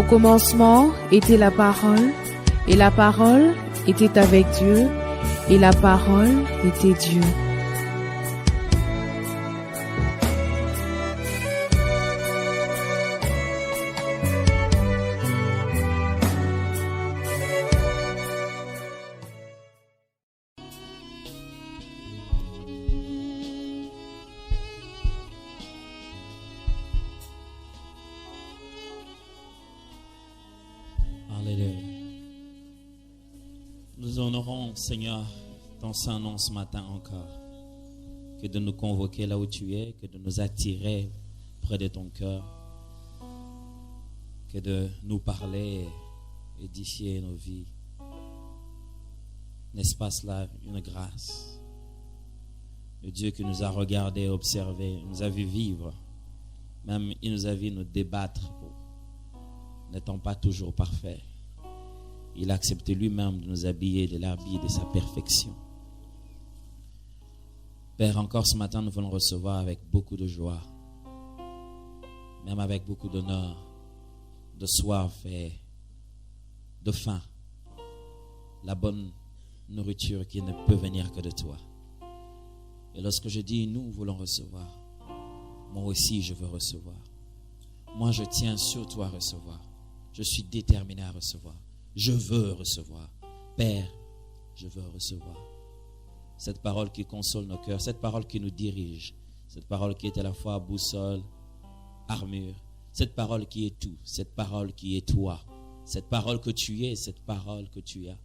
commencement était la parole, et la parole était avec Dieu, et la parole était Dieu. Nous honorons, Seigneur, ton Saint-Nom ce matin encore, que de nous convoquer là où tu es, que de nous attirer près de ton cœur, que de nous parler et édifier nos vies. N'est-ce pas cela une grâce? Le Dieu qui nous a regardés, observés, nous a vu vivre, même il nous a vu nous débattre, n'étant pas toujours parfaits. Il a accepté lui-même de nous habiller de l'habit de sa perfection. Père, encore ce matin, nous voulons recevoir avec beaucoup de joie, même avec beaucoup d'honneur, de soif et de faim, la bonne nourriture qui ne peut venir que de toi. Et lorsque je dis nous voulons recevoir, moi aussi je veux recevoir. Moi je tiens surtout à recevoir. Je suis déterminé à recevoir. Je veux recevoir. Père, je veux recevoir. Cette parole qui console nos cœurs, cette parole qui nous dirige, cette parole qui est à la fois boussole, armure, cette parole qui est tout, cette parole qui est toi, cette parole que tu es, cette parole que tu as,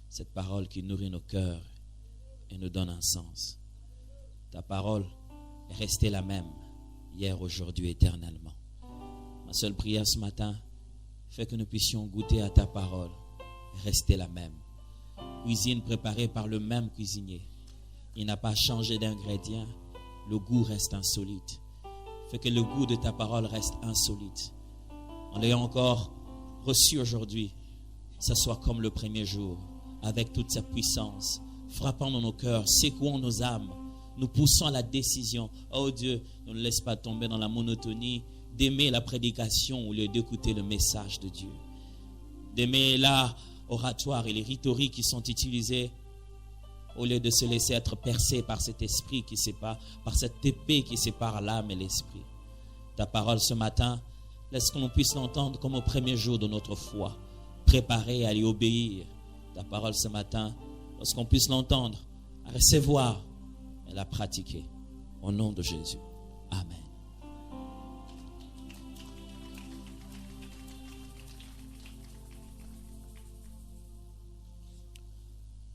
cette parole qui nourrit nos cœurs et nous donne un sens. Ta parole est restée la même, hier, aujourd'hui, éternellement. Ma seule prière ce matin, fais que nous puissions goûter à ta parole, rester la même. Cuisine préparée par le même cuisinier. Il n'a pas changé d'ingrédient. Le goût reste insolite. Fais que le goût de ta parole reste insolite. En l'ayant encore reçu aujourd'hui, ça soit comme le premier jour, avec toute sa puissance, frappant dans nos cœurs, secouant nos âmes, nous poussant à la décision. Oh Dieu, ne nous laisse pas tomber dans la monotonie, d'aimer la prédication au lieu d'écouter le message de Dieu. D'aimer l'oratoire et les rhétoriques qui sont utilisées au lieu de se laisser être percé par cet esprit qui sépare, par cette épée qui sépare l'âme et l'esprit. Ta parole ce matin, laisse que l'on puisse l'entendre comme au premier jour de notre foi, préparé à y obéir. Ta parole ce matin, lorsqu'on puisse l'entendre, à recevoir et la pratiquer. Au nom de Jésus. Amen.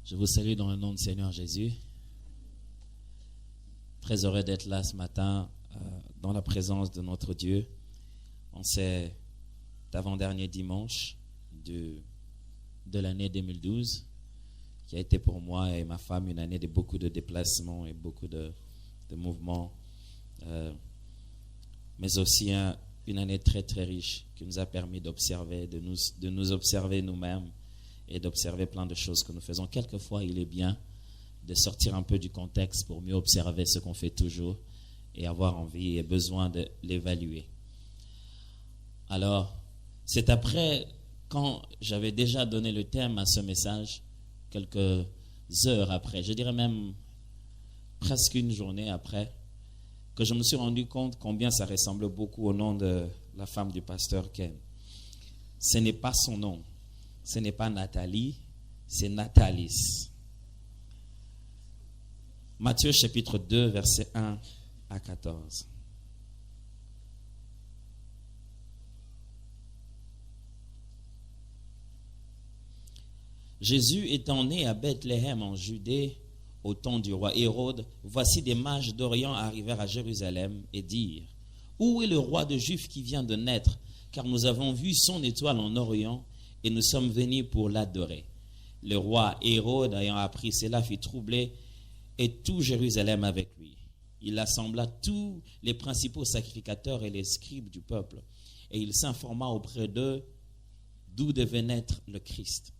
Je vous salue dans le nom du Seigneur Jésus. Très heureux d'être là ce matin dans la présence de notre Dieu. En cet avant-dernier dimanche de l'année 2012, qui a été pour moi et ma femme une année de beaucoup de déplacements et beaucoup de mouvements, mais aussi une année très très riche qui nous a permis d'observer, de nous observer nous-mêmes, et d'observer plein de choses que nous faisons. Quelquefois, il est bien de sortir un peu du contexte pour mieux observer ce qu'on fait toujours et avoir envie et besoin de l'évaluer. Alors, c'est après, quand j'avais déjà donné le thème à ce message, quelques heures après, je dirais même presque une journée après, que je me suis rendu compte combien ça ressemble beaucoup au nom de la femme du pasteur Ken. Ce n'est pas son nom. Ce n'est pas Nathalie, c'est Nathalis. Matthieu chapitre 2, versets 1 à 14. Jésus étant né à Bethléem en Judée au temps du roi Hérode, voici des mages d'Orient arrivèrent à Jérusalem et dirent: Où est le roi des Juifs qui vient de naître? Car nous avons vu son étoile en Orient et nous sommes venus pour l'adorer. Le roi Hérode, ayant appris cela, fut troublé, et tout Jérusalem avec lui. Il assembla tous les principaux sacrificateurs et les scribes du peuple, et il s'informa auprès d'eux d'où devait naître le Christ.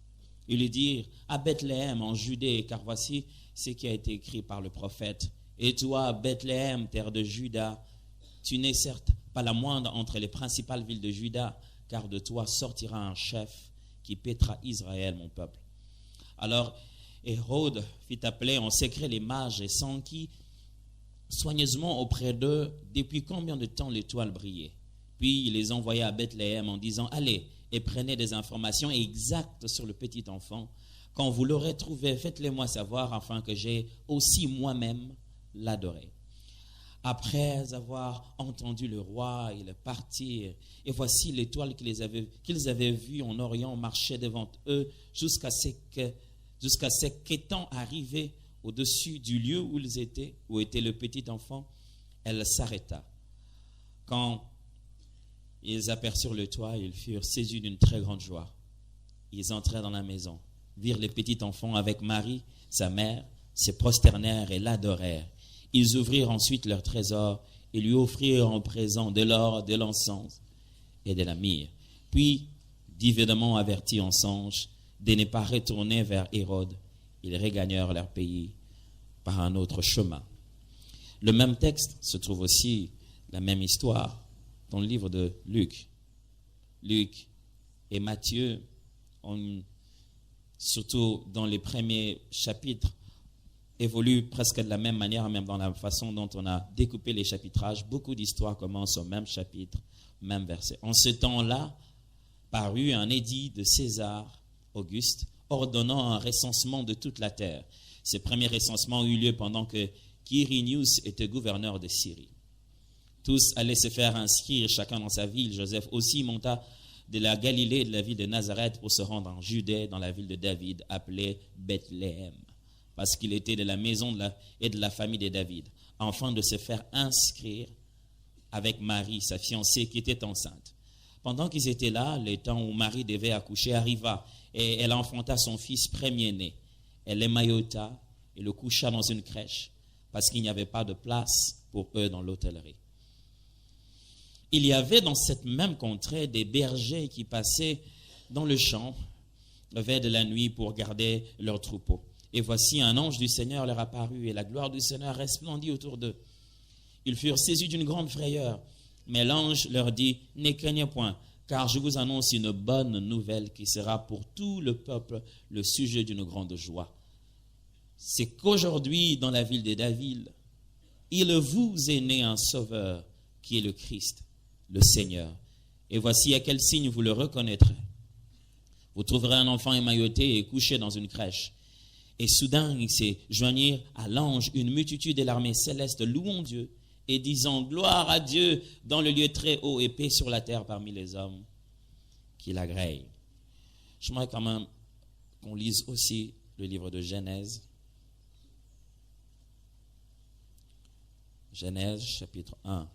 Ils lui dirent: à Bethléem en Judée, car voici ce qui a été écrit par le prophète. Et toi, Bethléem, terre de Juda, tu n'es certes pas la moindre entre les principales villes de Juda, car de toi sortira un chef qui paîtra Israël, mon peuple. » Alors Hérode fit appeler en secret les mages et s'enquit soigneusement auprès d'eux depuis combien de temps l'étoile brillait. Puis il les envoya à Bethléem en disant « Allez et prenez des informations exactes sur le petit enfant. Quand vous l'aurez trouvé, faites-les-moi savoir afin que j'aie aussi moi-même l'adoré. » Après avoir entendu le roi, ils partirent. Et voici l'étoile qu'ils avaient vue en Orient marchait devant eux jusqu'à ce qu'étant arrivés au-dessus du lieu où ils étaient, où était le petit enfant, elle s'arrêta. Quand ils aperçurent le toit, ils furent saisis d'une très grande joie. Ils entrèrent dans la maison, virent le petit enfant avec Marie, sa mère, se prosternèrent et l'adorèrent. Ils ouvrirent ensuite leur trésor et lui offrirent en présent de l'or, de l'encens et de la myrrhe. Puis, divinement avertis en songe de ne pas retourner vers Hérode, ils regagnèrent leur pays par un autre chemin. Le même texte se trouve aussi, la même histoire, dans le livre de Luc. Luc et Matthieu, surtout dans les premiers chapitres, évoluent presque de la même manière, même dans la façon dont on a découpé les chapitrages. Beaucoup d'histoires commencent au même chapitre, même verset. En ce temps-là, parut un édit de César Auguste ordonnant un recensement de toute la terre. Ce premier recensement eut lieu pendant que Quirinius était gouverneur de Syrie. Tous allaient se faire inscrire, chacun dans sa ville. Joseph aussi monta de la Galilée, de la ville de Nazareth, pour se rendre en Judée, dans la ville de David, appelée Bethléem, parce qu'il était de la maison et de la famille de David, afin de se faire inscrire avec Marie, sa fiancée, qui était enceinte. Pendant qu'ils étaient là, le temps où Marie devait accoucher arriva, et elle enfanta son fils premier-né. Elle l'émaillota et le coucha dans une crèche, parce qu'il n'y avait pas de place pour eux dans l'hôtellerie. Il y avait dans cette même contrée des bergers qui passaient dans le champ vers de la nuit pour garder leurs troupeaux. Et voici un ange du Seigneur leur apparut, et la gloire du Seigneur resplendit autour d'eux. Ils furent saisis d'une grande frayeur. Mais l'ange leur dit, « Ne craignez point, car je vous annonce une bonne nouvelle qui sera pour tout le peuple le sujet d'une grande joie. C'est qu'aujourd'hui, dans la ville de David, il vous est né un sauveur qui est le Christ, le Seigneur. Et voici à quel signe vous le reconnaîtrez. Vous trouverez un enfant émailloté et couché dans une crèche. » Et soudain, il s'est joignirent à l'ange une multitude de l'armée céleste louant Dieu et disant « Gloire à Dieu dans le lieu très haut et paix sur la terre parmi les hommes qui l'agréent. » J'aimerais quand même qu'on lise aussi le livre de Genèse. Genèse chapitre 1.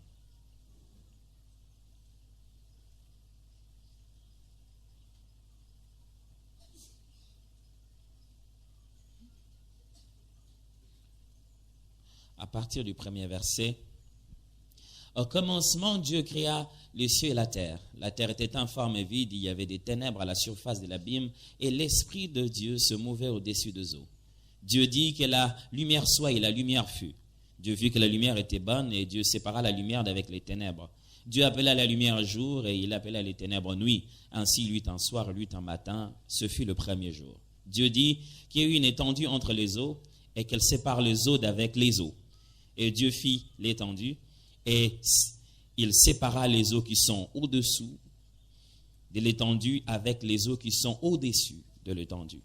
À partir du premier verset. Au commencement, Dieu créa les cieux et la terre. La terre était informe et vide, il y avait des ténèbres à la surface de l'abîme, et l'Esprit de Dieu se mouvait au-dessus des eaux. Dieu dit que la lumière soit, et la lumière fut. Dieu vit que la lumière était bonne, et Dieu sépara la lumière d'avec les ténèbres. Dieu appela la lumière jour, et il appela les ténèbres nuit. Ainsi, il y eut un soir, il y eut un matin, ce fut le premier jour. Dieu dit qu'il y a eu une étendue entre les eaux, et qu'elle sépare les eaux d'avec les eaux. Et Dieu fit l'étendue, et il sépara les eaux qui sont au-dessous de l'étendue avec les eaux qui sont au-dessus de l'étendue.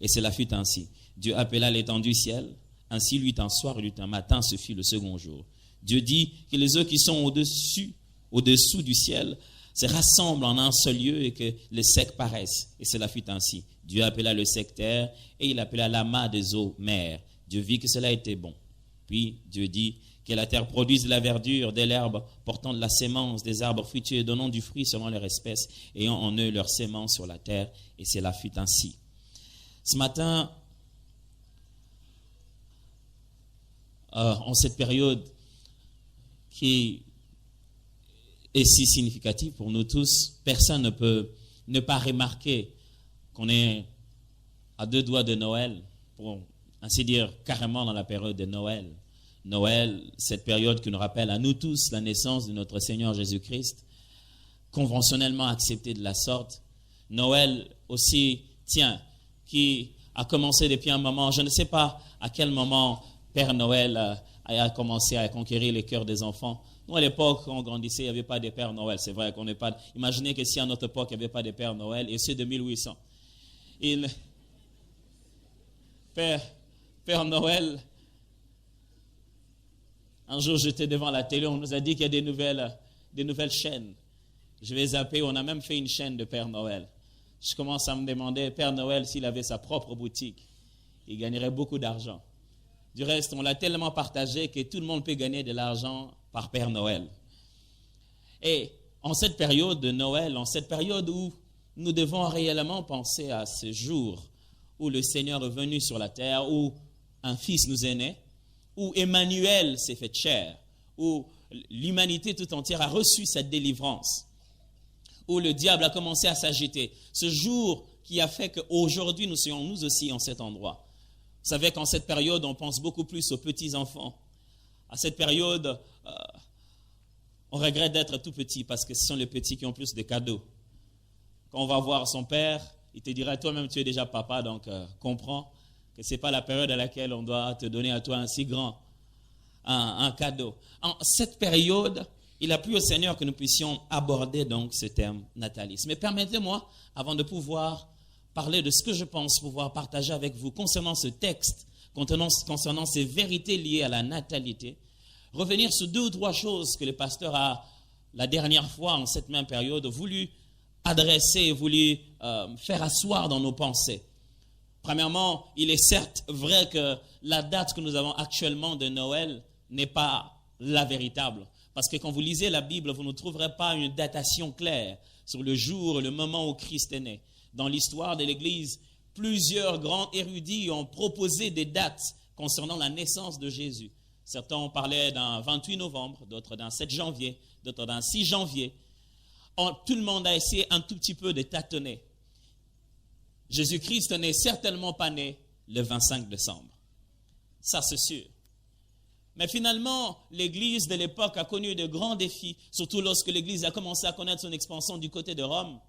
Et cela fut ainsi. Dieu appela l'étendue ciel, ainsi il y eut un soir, il y eut un matin, ce fut le second jour. Dieu dit que les eaux qui sont au-dessous du ciel se rassemblent en un seul lieu et que les secs paraissent. Et cela fut ainsi. Dieu appela le sec terre et il appela l'amas des eaux mer. Dieu vit que cela était bon. Puis Dieu dit que la terre produise de la verdure, de l'herbe portant de la sémence, des arbres fruitiers donnant du fruit selon leur espèce, ayant en eux leur sémence sur la terre, et cela fut ainsi. Ce matin, en cette période qui est si significative pour nous tous, personne ne peut ne pas remarquer qu'on est à 2 doigts de Noël, pour ainsi dire carrément dans la période de Noël. Noël, cette période qui nous rappelle à nous tous la naissance de notre Seigneur Jésus-Christ. conventionnellement accepté de la sorte. Noël aussi, qui a commencé depuis un moment. Je ne sais pas à quel moment Père Noël a commencé à conquérir les cœurs des enfants. Nous, à l'époque, quand on grandissait, il n'y avait pas de Père Noël. C'est vrai qu'on n'est pas... Imaginez que si à notre époque, il n'y avait pas de Père Noël, et c'est de 1800. Père Noël, un jour, j'étais devant la télé, on nous a dit qu'il y a des nouvelles chaînes. Je vais zapper, on a même fait une chaîne de Père Noël. Je commence à me demander, Père Noël, s'il avait sa propre boutique, il gagnerait beaucoup d'argent. Du reste, on l'a tellement partagé que tout le monde peut gagner de l'argent par Père Noël. Et en cette période de Noël, en cette période où nous devons réellement penser à ce jour où le Seigneur est venu sur la terre, où un fils nous est né, où Emmanuel s'est fait chair, où l'humanité tout entière a reçu cette délivrance, où le diable a commencé à s'agiter. Ce jour qui a fait qu'aujourd'hui nous soyons nous aussi en cet endroit. Vous savez qu'en cette période, on pense beaucoup plus aux petits-enfants. À cette période, on regrette d'être tout petit parce que ce sont les petits qui ont plus de cadeaux. Quand on va voir son père, il te dira, toi-même tu es déjà papa, donc comprends que ce n'est pas la période à laquelle on doit te donner à toi un si grand un cadeau. En cette période, il a plu au Seigneur que nous puissions aborder donc ce thème natalisme. Mais permettez-moi, avant de pouvoir parler de ce que je pense pouvoir partager avec vous concernant ce texte, concernant ces vérités liées à la natalité, revenir sur 2 ou 3 choses que le pasteur a, la dernière fois, en cette même période, voulu adresser, voulu faire asseoir dans nos pensées. Premièrement, il est certes vrai que la date que nous avons actuellement de Noël n'est pas la véritable. Parce que quand vous lisez la Bible, vous ne trouverez pas une datation claire sur le jour, le moment où Christ est né. Dans l'histoire de l'Église, plusieurs grands érudits ont proposé des dates concernant la naissance de Jésus. Certains ont parlé d'un 28 novembre, d'autres d'un 7 janvier, d'autres d'un 6 janvier. Tout le monde a essayé un tout petit peu de tâtonner. Jésus-Christ n'est certainement pas né le 25 décembre. Ça, c'est sûr. Mais finalement, l'Église de l'époque a connu de grands défis, surtout lorsque l'Église a commencé à connaître son expansion du côté de Rome.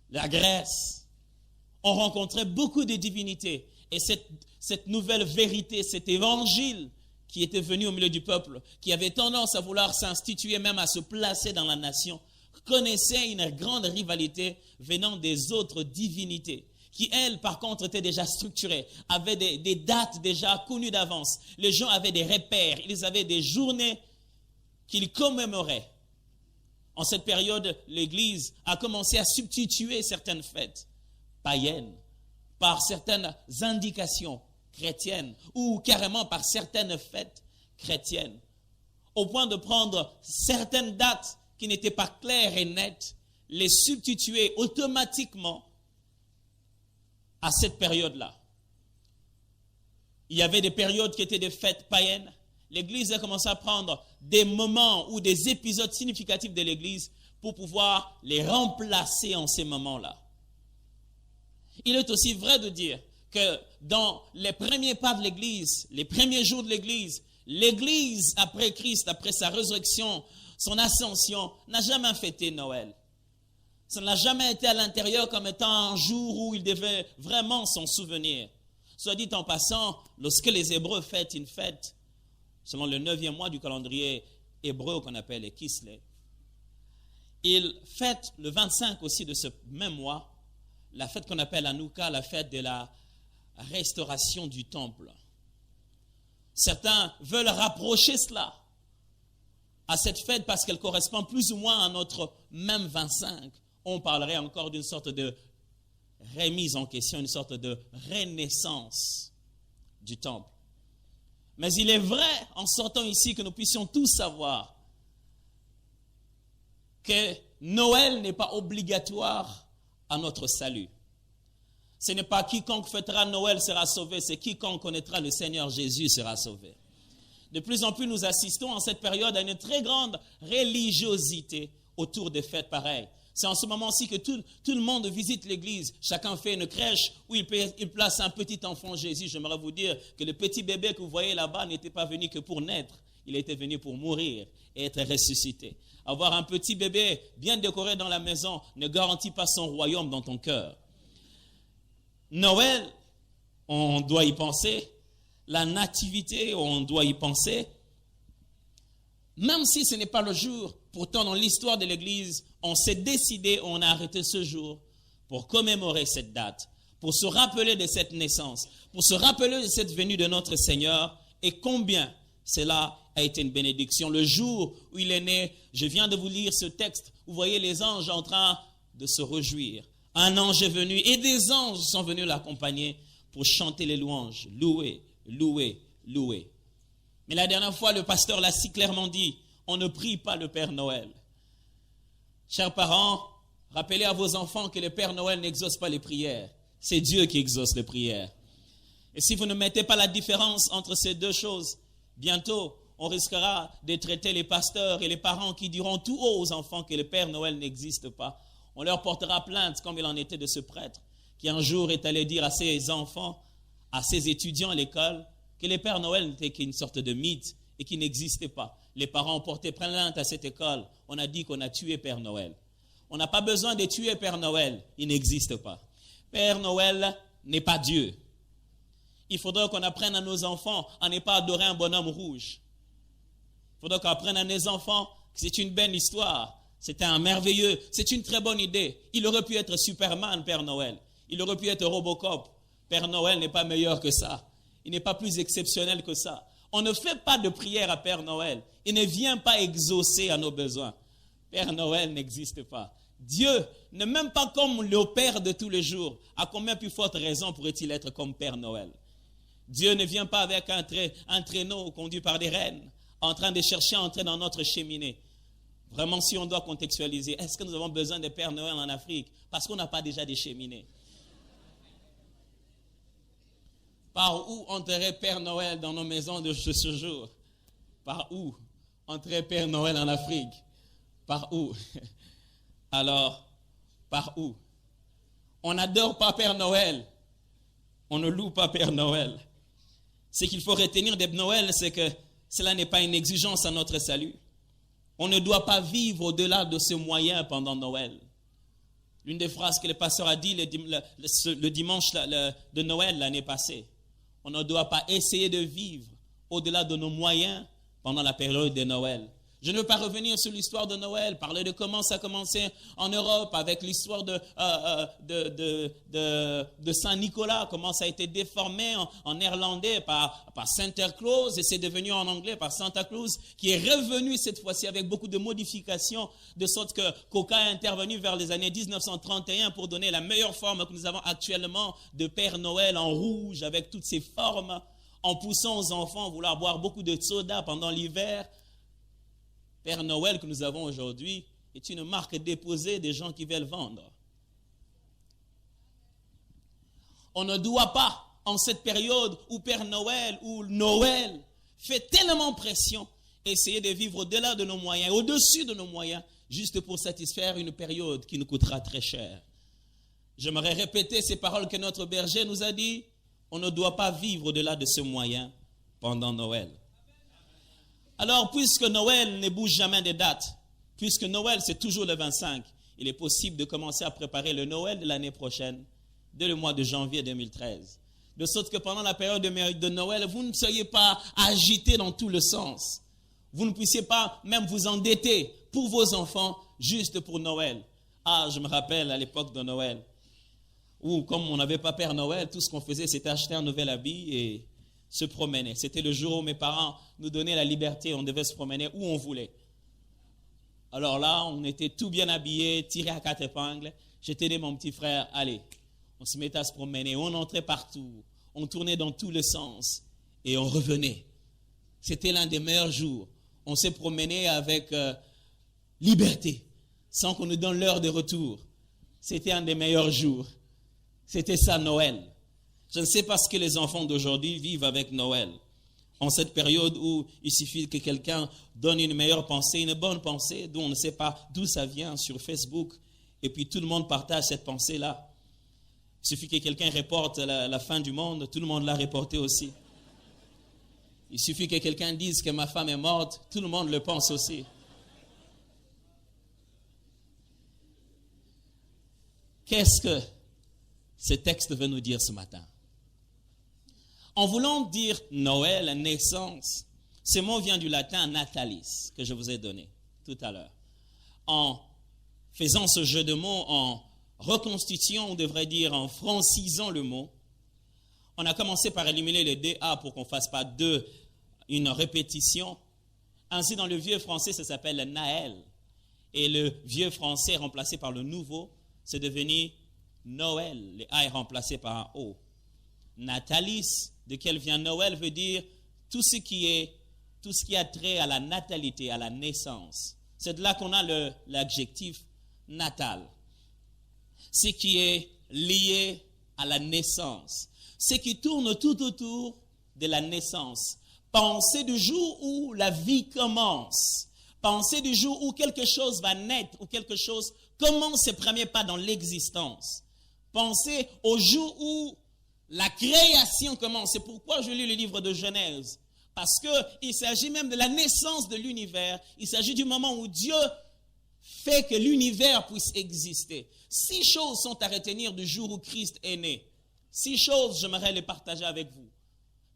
La Grèce ont rencontré beaucoup de divinités. Et cette nouvelle vérité, cet évangile qui était venu au milieu du peuple, qui avait tendance à vouloir s'instituer, même à se placer dans la nation, connaissait une grande rivalité venant des autres divinités, qui, elles, par contre, étaient déjà structurées, avaient des dates déjà connues d'avance. Les gens avaient des repères, ils avaient des journées qu'ils commémoraient. En cette période, l'Église a commencé à substituer certaines fêtes païennes par certaines indications chrétiennes ou carrément par certaines fêtes chrétiennes, au point de prendre certaines dates qui n'étaient pas claires et nettes, les substituer automatiquement à cette période-là. Il y avait des périodes qui étaient des fêtes païennes. L'Église a commencé à prendre des moments ou des épisodes significatifs de l'Église pour pouvoir les remplacer en ces moments-là. Il est aussi vrai de dire que dans les premiers pas de l'Église, les premiers jours de l'Église, l'Église après Christ, après sa résurrection, son ascension, n'a jamais fêté Noël. Ça n'a jamais été à l'intérieur comme étant un jour où il devait vraiment s'en souvenir. Soit dit en passant, lorsque les Hébreux fêtent une fête, selon le 9e mois du calendrier hébreu qu'on appelle les Kislev, ils fêtent le 25 aussi de ce même mois, la fête qu'on appelle Hanouka, la fête de la restauration du temple. Certains veulent rapprocher cela à cette fête parce qu'elle correspond plus ou moins à notre même 25. On parlerait encore d'une sorte de remise en question, une sorte de renaissance du temple. Mais il est vrai, en sortant ici, que nous puissions tous savoir que Noël n'est pas obligatoire à notre salut. Ce n'est pas quiconque fêtera Noël sera sauvé, c'est quiconque connaîtra le Seigneur Jésus sera sauvé. De plus en plus, nous assistons en cette période à une très grande religiosité autour des fêtes pareilles. C'est en ce moment-ci que tout le monde visite l'église. Chacun fait une crèche où il place un petit enfant Jésus. J'aimerais vous dire que le petit bébé que vous voyez là-bas n'était pas venu que pour naître. Il était venu pour mourir et être ressuscité. Avoir un petit bébé bien décoré dans la maison ne garantit pas son royaume dans ton cœur. Noël, on doit y penser. La nativité, on doit y penser. Même si ce n'est pas le jour, pourtant dans l'histoire de l'Église, on s'est décidé, on a arrêté ce jour pour commémorer cette date, pour se rappeler de cette naissance, pour se rappeler de cette venue de notre Seigneur et combien cela a été une bénédiction. Le jour où il est né, je viens de vous lire ce texte, vous voyez les anges en train de se réjouir. Un ange est venu et des anges sont venus l'accompagner pour chanter les louanges. Louer, louer, louer. Mais la dernière fois, le pasteur l'a si clairement dit, on ne prie pas le Père Noël. Chers parents, rappelez à vos enfants que le Père Noël n'exauce pas les prières. C'est Dieu qui exauce les prières. Et si vous ne mettez pas la différence entre ces deux choses, bientôt, on risquera de traiter les pasteurs et les parents qui diront tout haut aux enfants que le Père Noël n'existe pas. On leur portera plainte comme il en était de ce prêtre qui un jour est allé dire à ses enfants, à ses étudiants à l'école, que le Père Noël n'était qu'une sorte de mythe et qu'il n'existait pas. Les parents ont porté plainte à cette école. On a dit qu'on a tué Père Noël. On n'a pas besoin de tuer Père Noël. Il n'existe pas. Père Noël n'est pas Dieu. Il faudra qu'on apprenne à nos enfants à ne pas adorer un bonhomme rouge. Il faudra qu'on apprenne à nos enfants que c'est une belle histoire. C'était un merveilleux, c'est une très bonne idée. Il aurait pu être Superman, Père Noël. Il aurait pu être Robocop. Père Noël n'est pas meilleur que ça. Il n'est pas plus exceptionnel que ça. On ne fait pas de prière à Père Noël. Il ne vient pas exaucer à nos besoins. Père Noël n'existe pas. Dieu n'est même pas comme le Père de tous les jours. À combien plus forte raison pourrait-il être comme Père Noël? Dieu ne vient pas avec un traîneau conduit par des rennes, en train de chercher à entrer dans notre cheminée. Vraiment, si on doit contextualiser, est-ce que nous avons besoin de Père Noël en Afrique? Parce qu'on n'a pas déjà des cheminées. Par où entrer Père Noël dans nos maisons de ce jour? Par où entrer Père Noël en Afrique? Par où? Alors, par où? On n'adore pas Père Noël. On ne loue pas Père Noël. Ce qu'il faut retenir de Noël, c'est que cela n'est pas une exigence à notre salut. On ne doit pas vivre au-delà de ce moyen pendant Noël. L'une des phrases que le pasteur a dit le dimanche de Noël l'année passée. On ne doit pas essayer de vivre au-delà de nos moyens pendant la période de Noël. Je ne veux pas revenir sur l'histoire de Noël, parler de comment ça a commencé en Europe avec l'histoire de Saint-Nicolas, comment ça a été déformé en néerlandais par Santa Claus et c'est devenu en anglais par Santa Claus, qui est revenu cette fois-ci avec beaucoup de modifications, de sorte que Coca est intervenu vers les années 1931 pour donner la meilleure forme que nous avons actuellement de Père Noël en rouge avec toutes ces formes, en poussant aux enfants à vouloir boire beaucoup de soda pendant l'hiver. Père Noël que nous avons aujourd'hui est une marque déposée des gens qui veulent vendre. On ne doit pas, en cette période où Père Noël, où Noël fait tellement pression, essayer de vivre au-delà de nos moyens, au-dessus de nos moyens, juste pour satisfaire une période qui nous coûtera très cher. J'aimerais répéter ces paroles que notre berger nous a dit. On ne doit pas vivre au-delà de ce moyen pendant Noël. Alors, puisque Noël ne bouge jamais des dates, puisque Noël c'est toujours le 25, il est possible de commencer à préparer le Noël de l'année prochaine, dès le mois de janvier 2013. De sorte que pendant la période de Noël, vous ne soyez pas agité dans tous les sens. Vous ne puissiez pas même vous endetter pour vos enfants, juste pour Noël. Ah, je me rappelle à l'époque de Noël, où comme on n'avait pas Père Noël, tout ce qu'on faisait c'était acheter un nouvel habit et se promener. C'était le jour où mes parents nous donnaient la liberté, on devait se promener où on voulait. Alors là, on était tout bien habillés, tirés à 4 épingles. J'étais dit mon petit frère, allez, on se mettait à se promener, on entrait partout, on tournait dans tous les sens et on revenait. C'était l'un des meilleurs jours. On s'est promené avec liberté, sans qu'on nous donne l'heure de retour. C'était un des meilleurs jours. C'était ça Noël. Je ne sais pas ce que les enfants d'aujourd'hui vivent avec Noël. En cette période où il suffit que quelqu'un donne une meilleure pensée, une bonne pensée, dont on ne sait pas d'où ça vient sur Facebook, et puis tout le monde partage cette pensée-là. Il suffit que quelqu'un reporte la fin du monde, tout le monde l'a reporté aussi. Il suffit que quelqu'un dise que ma femme est morte, tout le monde le pense aussi. Qu'est-ce que ce texte veut nous dire ce matin? En voulant dire Noël, naissance, ce mot vient du latin natalis, que je vous ai donné tout à l'heure. En faisant ce jeu de mots, en reconstituant, on devrait dire en francisant le mot, on a commencé par éliminer le DA pour qu'on ne fasse pas une répétition. Ainsi, dans le vieux français, ça s'appelle Naël. Et le vieux français remplacé par le nouveau, c'est devenu Noël. Le A est remplacé par un O. Natalis, de quel vient Noël, veut dire tout ce qui a trait à la natalité, à la naissance. C'est de là qu'on a l'adjectif natal. Ce qui est lié à la naissance. Ce qui tourne tout autour de la naissance. Pensez du jour où la vie commence. Pensez du jour où quelque chose va naître, où quelque chose commence ses premiers pas dans l'existence. Pensez au jour où la création commence. C'est pourquoi je lis le livre de Genèse. Parce qu'il s'agit même de la naissance de l'univers. Il s'agit du moment où Dieu fait que l'univers puisse exister. 6 choses sont à retenir du jour où Christ est né. 6 choses, j'aimerais les partager avec vous.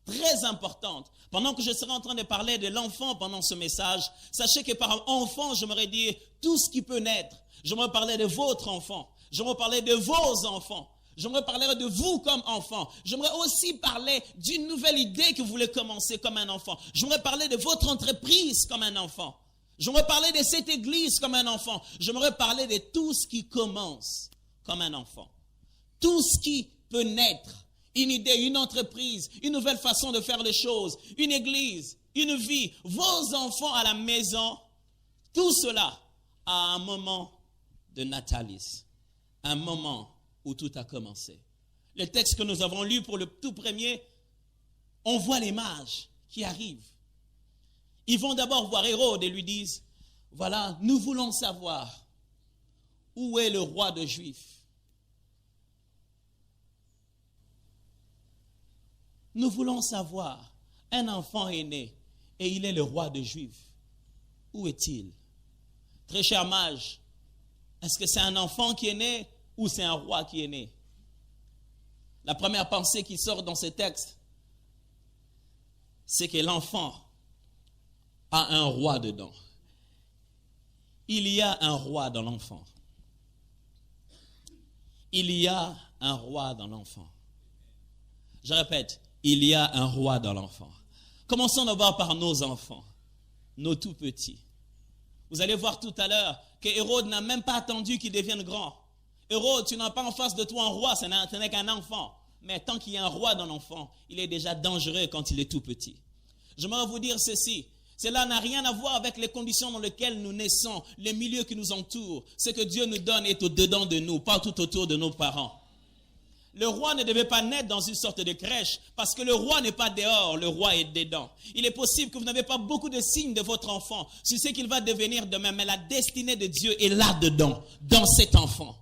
Très importantes. Pendant que je serai en train de parler de l'enfant pendant ce message, sachez que par enfant, j'aimerais dire tout ce qui peut naître. J'aimerais parler de votre enfant. J'aimerais parler de vos enfants. J'aimerais parler de vous comme enfant. J'aimerais aussi parler d'une nouvelle idée que vous voulez commencer comme un enfant. J'aimerais parler de votre entreprise comme un enfant. J'aimerais parler de cette église comme un enfant. J'aimerais parler de tout ce qui commence comme un enfant. Tout ce qui peut naître. Une idée, une entreprise, une nouvelle façon de faire les choses, une église, une vie, vos enfants à la maison, tout cela à un moment de natalis, un moment où tout a commencé. Le texte que nous avons lu pour le tout premier, on voit les mages qui arrivent. Ils vont d'abord voir Hérode et lui disent, voilà, nous voulons savoir où est le roi des Juifs. Nous voulons savoir, un enfant est né et il est le roi des Juifs. Où est-il? Très cher mage, est-ce que c'est un enfant qui est né ou c'est un roi qui est né? La première pensée qui sort dans ce texte, c'est que l'enfant a un roi dedans. Il y a un roi dans l'enfant. Il y a un roi dans l'enfant. Je répète, il y a un roi dans l'enfant. Commençons d'abord par nos enfants, nos tout petits. Vous allez voir tout à l'heure que Hérode n'a même pas attendu qu'il devienne grand. Hérode, tu n'as pas en face de toi un roi, ce n'est qu'un enfant. Mais tant qu'il y a un roi dans l'enfant, il est déjà dangereux quand il est tout petit. J'aimerais vous dire ceci. Cela n'a rien à voir avec les conditions dans lesquelles nous naissons, les milieux qui nous entourent. Ce que Dieu nous donne est au-dedans de nous, pas tout autour de nos parents. Le roi ne devait pas naître dans une sorte de crèche parce que le roi n'est pas dehors, le roi est dedans. Il est possible que vous n'avez pas beaucoup de signes de votre enfant sur ce qu'il va devenir demain, mais la destinée de Dieu est là-dedans, dans cet enfant.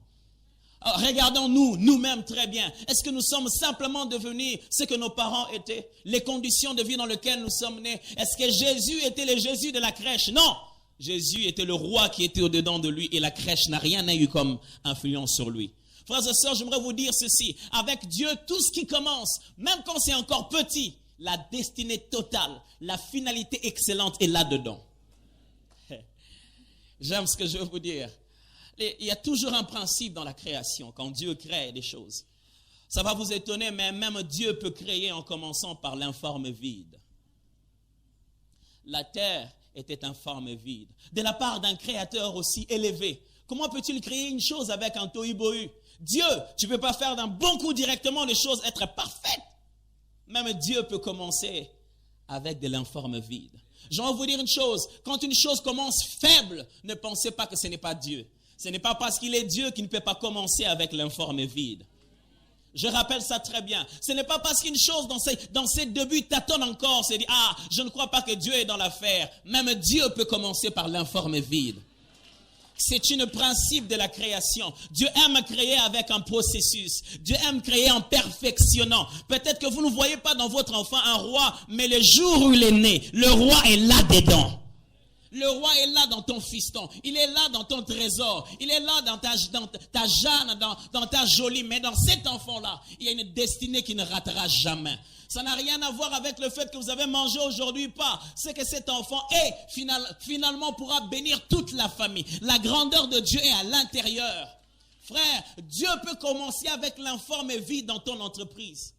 Alors, regardons-nous, nous-mêmes très bien. Est-ce que nous sommes simplement devenus ce que nos parents étaient? Les conditions de vie dans lesquelles nous sommes nés? Est-ce que Jésus était le Jésus de la crèche? Non! Jésus était le roi qui était au-dedans de lui et la crèche n'a rien eu comme influence sur lui. Frères et sœurs, j'aimerais vous dire ceci. Avec Dieu, tout ce qui commence, même quand c'est encore petit, la destinée totale, la finalité excellente est là-dedans. J'aime ce que je veux vous dire. Il y a toujours un principe dans la création, quand Dieu crée des choses. Ça va vous étonner, mais même Dieu peut créer en commençant par l'informe vide. La terre était informe vide. De la part d'un créateur aussi élevé, comment peut-il créer une chose avec un tohu-bohu? Dieu, tu ne peux pas faire d'un bon coup directement les choses être parfaites. Même Dieu peut commencer avec de l'informe vide. Je vais vous dire une chose, quand une chose commence faible, ne pensez pas que ce n'est pas Dieu. Ce n'est pas parce qu'il est Dieu qu'il ne peut pas commencer avec l'informe vide. Je rappelle ça très bien. Ce n'est pas parce qu'une chose dans ses débuts tâtonne encore, c'est dit, ah, je ne crois pas que Dieu est dans l'affaire. Même Dieu peut commencer par l'informe vide. C'est un principe de la création. Dieu aime créer avec un processus. Dieu aime créer en perfectionnant. Peut-être que vous ne voyez pas dans votre enfant un roi, mais le jour où il est né, le roi est là-dedans. Le roi est là dans ton fiston. Il est là dans ton trésor. Il est là dans ta Jeanne, dans ta jolie. Mais dans cet enfant-là, il y a une destinée qui ne ratera jamais. Ça n'a rien à voir avec le fait que vous avez mangé aujourd'hui ou pas. C'est que cet enfant finalement pourra bénir toute la famille. La grandeur de Dieu est à l'intérieur. Frère, Dieu peut commencer avec l'informe vie dans ton entreprise.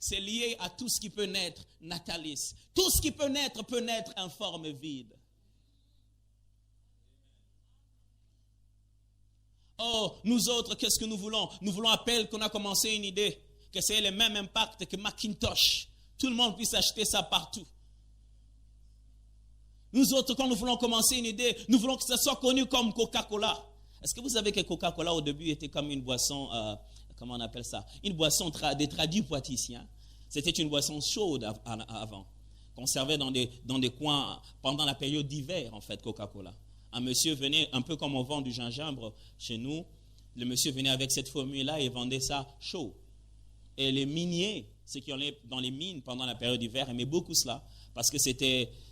C'est lié à tout ce qui peut naître, Natalis. Tout ce qui peut naître informe vide. Oh, nous autres, qu'est-ce que nous voulons? Nous voulons à peine qu'on a commencé une idée, que c'est le même impact que Macintosh. Tout le monde puisse acheter ça partout. Nous autres, quand nous voulons commencer une idée, nous voulons que ça soit connu comme Coca-Cola. Est-ce que vous savez que Coca-Cola au début était comme une boisson... comment on appelle ça? Une boisson des tradis poiticiens. C'était une boisson chaude avant, qu'on servait dans des coins pendant la période d'hiver, en fait, Coca-Cola. Un monsieur venait, un peu comme on vend du gingembre chez nous, le monsieur venait avec cette formule-là et vendait ça chaud. Et les miniers, ceux qui allaient dans les mines pendant la période d'hiver, aimaient beaucoup cela, parce que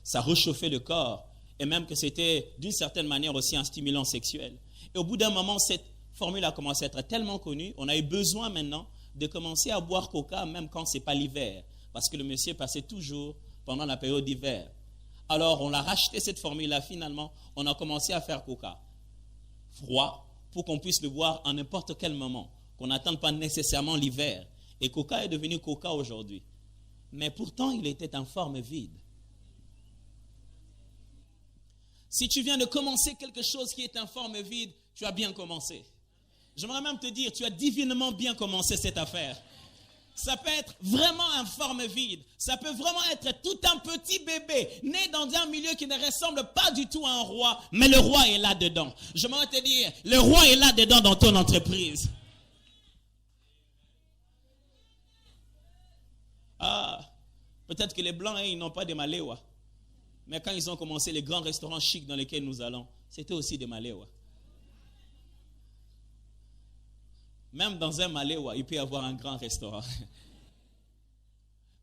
ça réchauffait le corps, et même que c'était d'une certaine manière aussi un stimulant sexuel. Et au bout d'un moment, cette formule a commencé à être tellement connue, on a eu besoin maintenant de commencer à boire Coca même quand ce n'est pas l'hiver, parce que le monsieur passait toujours pendant la période d'hiver. Alors on a racheté cette formule-là finalement, on a commencé à faire Coca froid pour qu'on puisse le boire à n'importe quel moment, qu'on n'attende pas nécessairement l'hiver. Et Coca est devenu Coca aujourd'hui. Mais pourtant il était en forme vide. Si tu viens de commencer quelque chose qui est en forme vide, tu as bien commencé. J'aimerais même te dire, tu as divinement bien commencé cette affaire. Ça peut être vraiment en forme vide. Ça peut vraiment être tout un petit bébé, né dans un milieu qui ne ressemble pas du tout à un roi, mais le roi est là-dedans. J'aimerais te dire, le roi est là-dedans dans ton entreprise. Ah, peut-être que les Blancs, ils n'ont pas des maléwas. Mais quand ils ont commencé les grands restaurants chics dans lesquels nous allons, c'était aussi des maléwas. Même dans un maléwa, il peut y avoir un grand restaurant.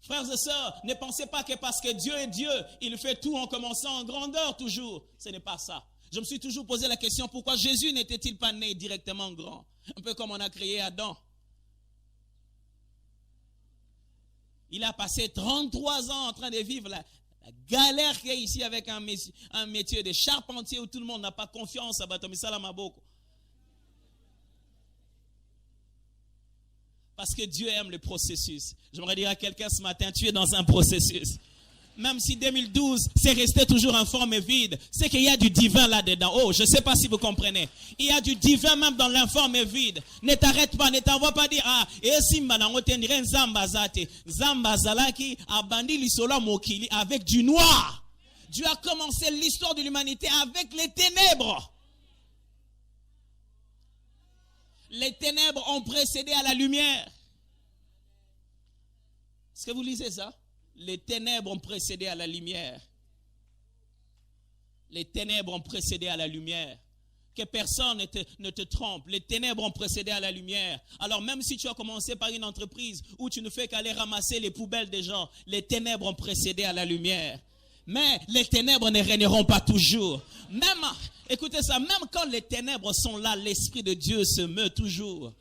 Frères et sœurs, ne pensez pas que parce que Dieu est Dieu, il fait tout en commençant en grandeur toujours. Ce n'est pas ça. Je me suis toujours posé la question, pourquoi Jésus n'était-il pas né directement grand? Un peu comme on a créé Adam. Il a passé 33 ans en train de vivre la galère qu'il y a ici avec un métier de charpentier où tout le monde n'a pas confiance à Batomisala Maboko. Parce que Dieu aime le processus. J'aimerais dire à quelqu'un ce matin, tu es dans un processus. Même si 2012, c'est resté toujours en forme vide, c'est qu'il y a du divin là-dedans. Oh, je ne sais pas si vous comprenez. Il y a du divin même dans l'informe vide. Ne t'arrête pas, ne t'envoie pas dire, ah, et si manangotenire Zambazate, Zambazalaki, abandi lisola mokili, avec du noir. Dieu a commencé l'histoire de l'humanité avec les ténèbres. Les ténèbres ont précédé à la lumière. Est-ce que vous lisez ça? Les ténèbres ont précédé à la lumière. Les ténèbres ont précédé à la lumière. Que personne ne te trompe. Les ténèbres ont précédé à la lumière. Alors même si tu as commencé par une entreprise où tu ne fais qu'aller ramasser les poubelles des gens, les ténèbres ont précédé à la lumière. Mais les ténèbres ne régneront pas toujours. Même, écoutez ça, même quand les ténèbres sont là, l'Esprit de Dieu se meut toujours.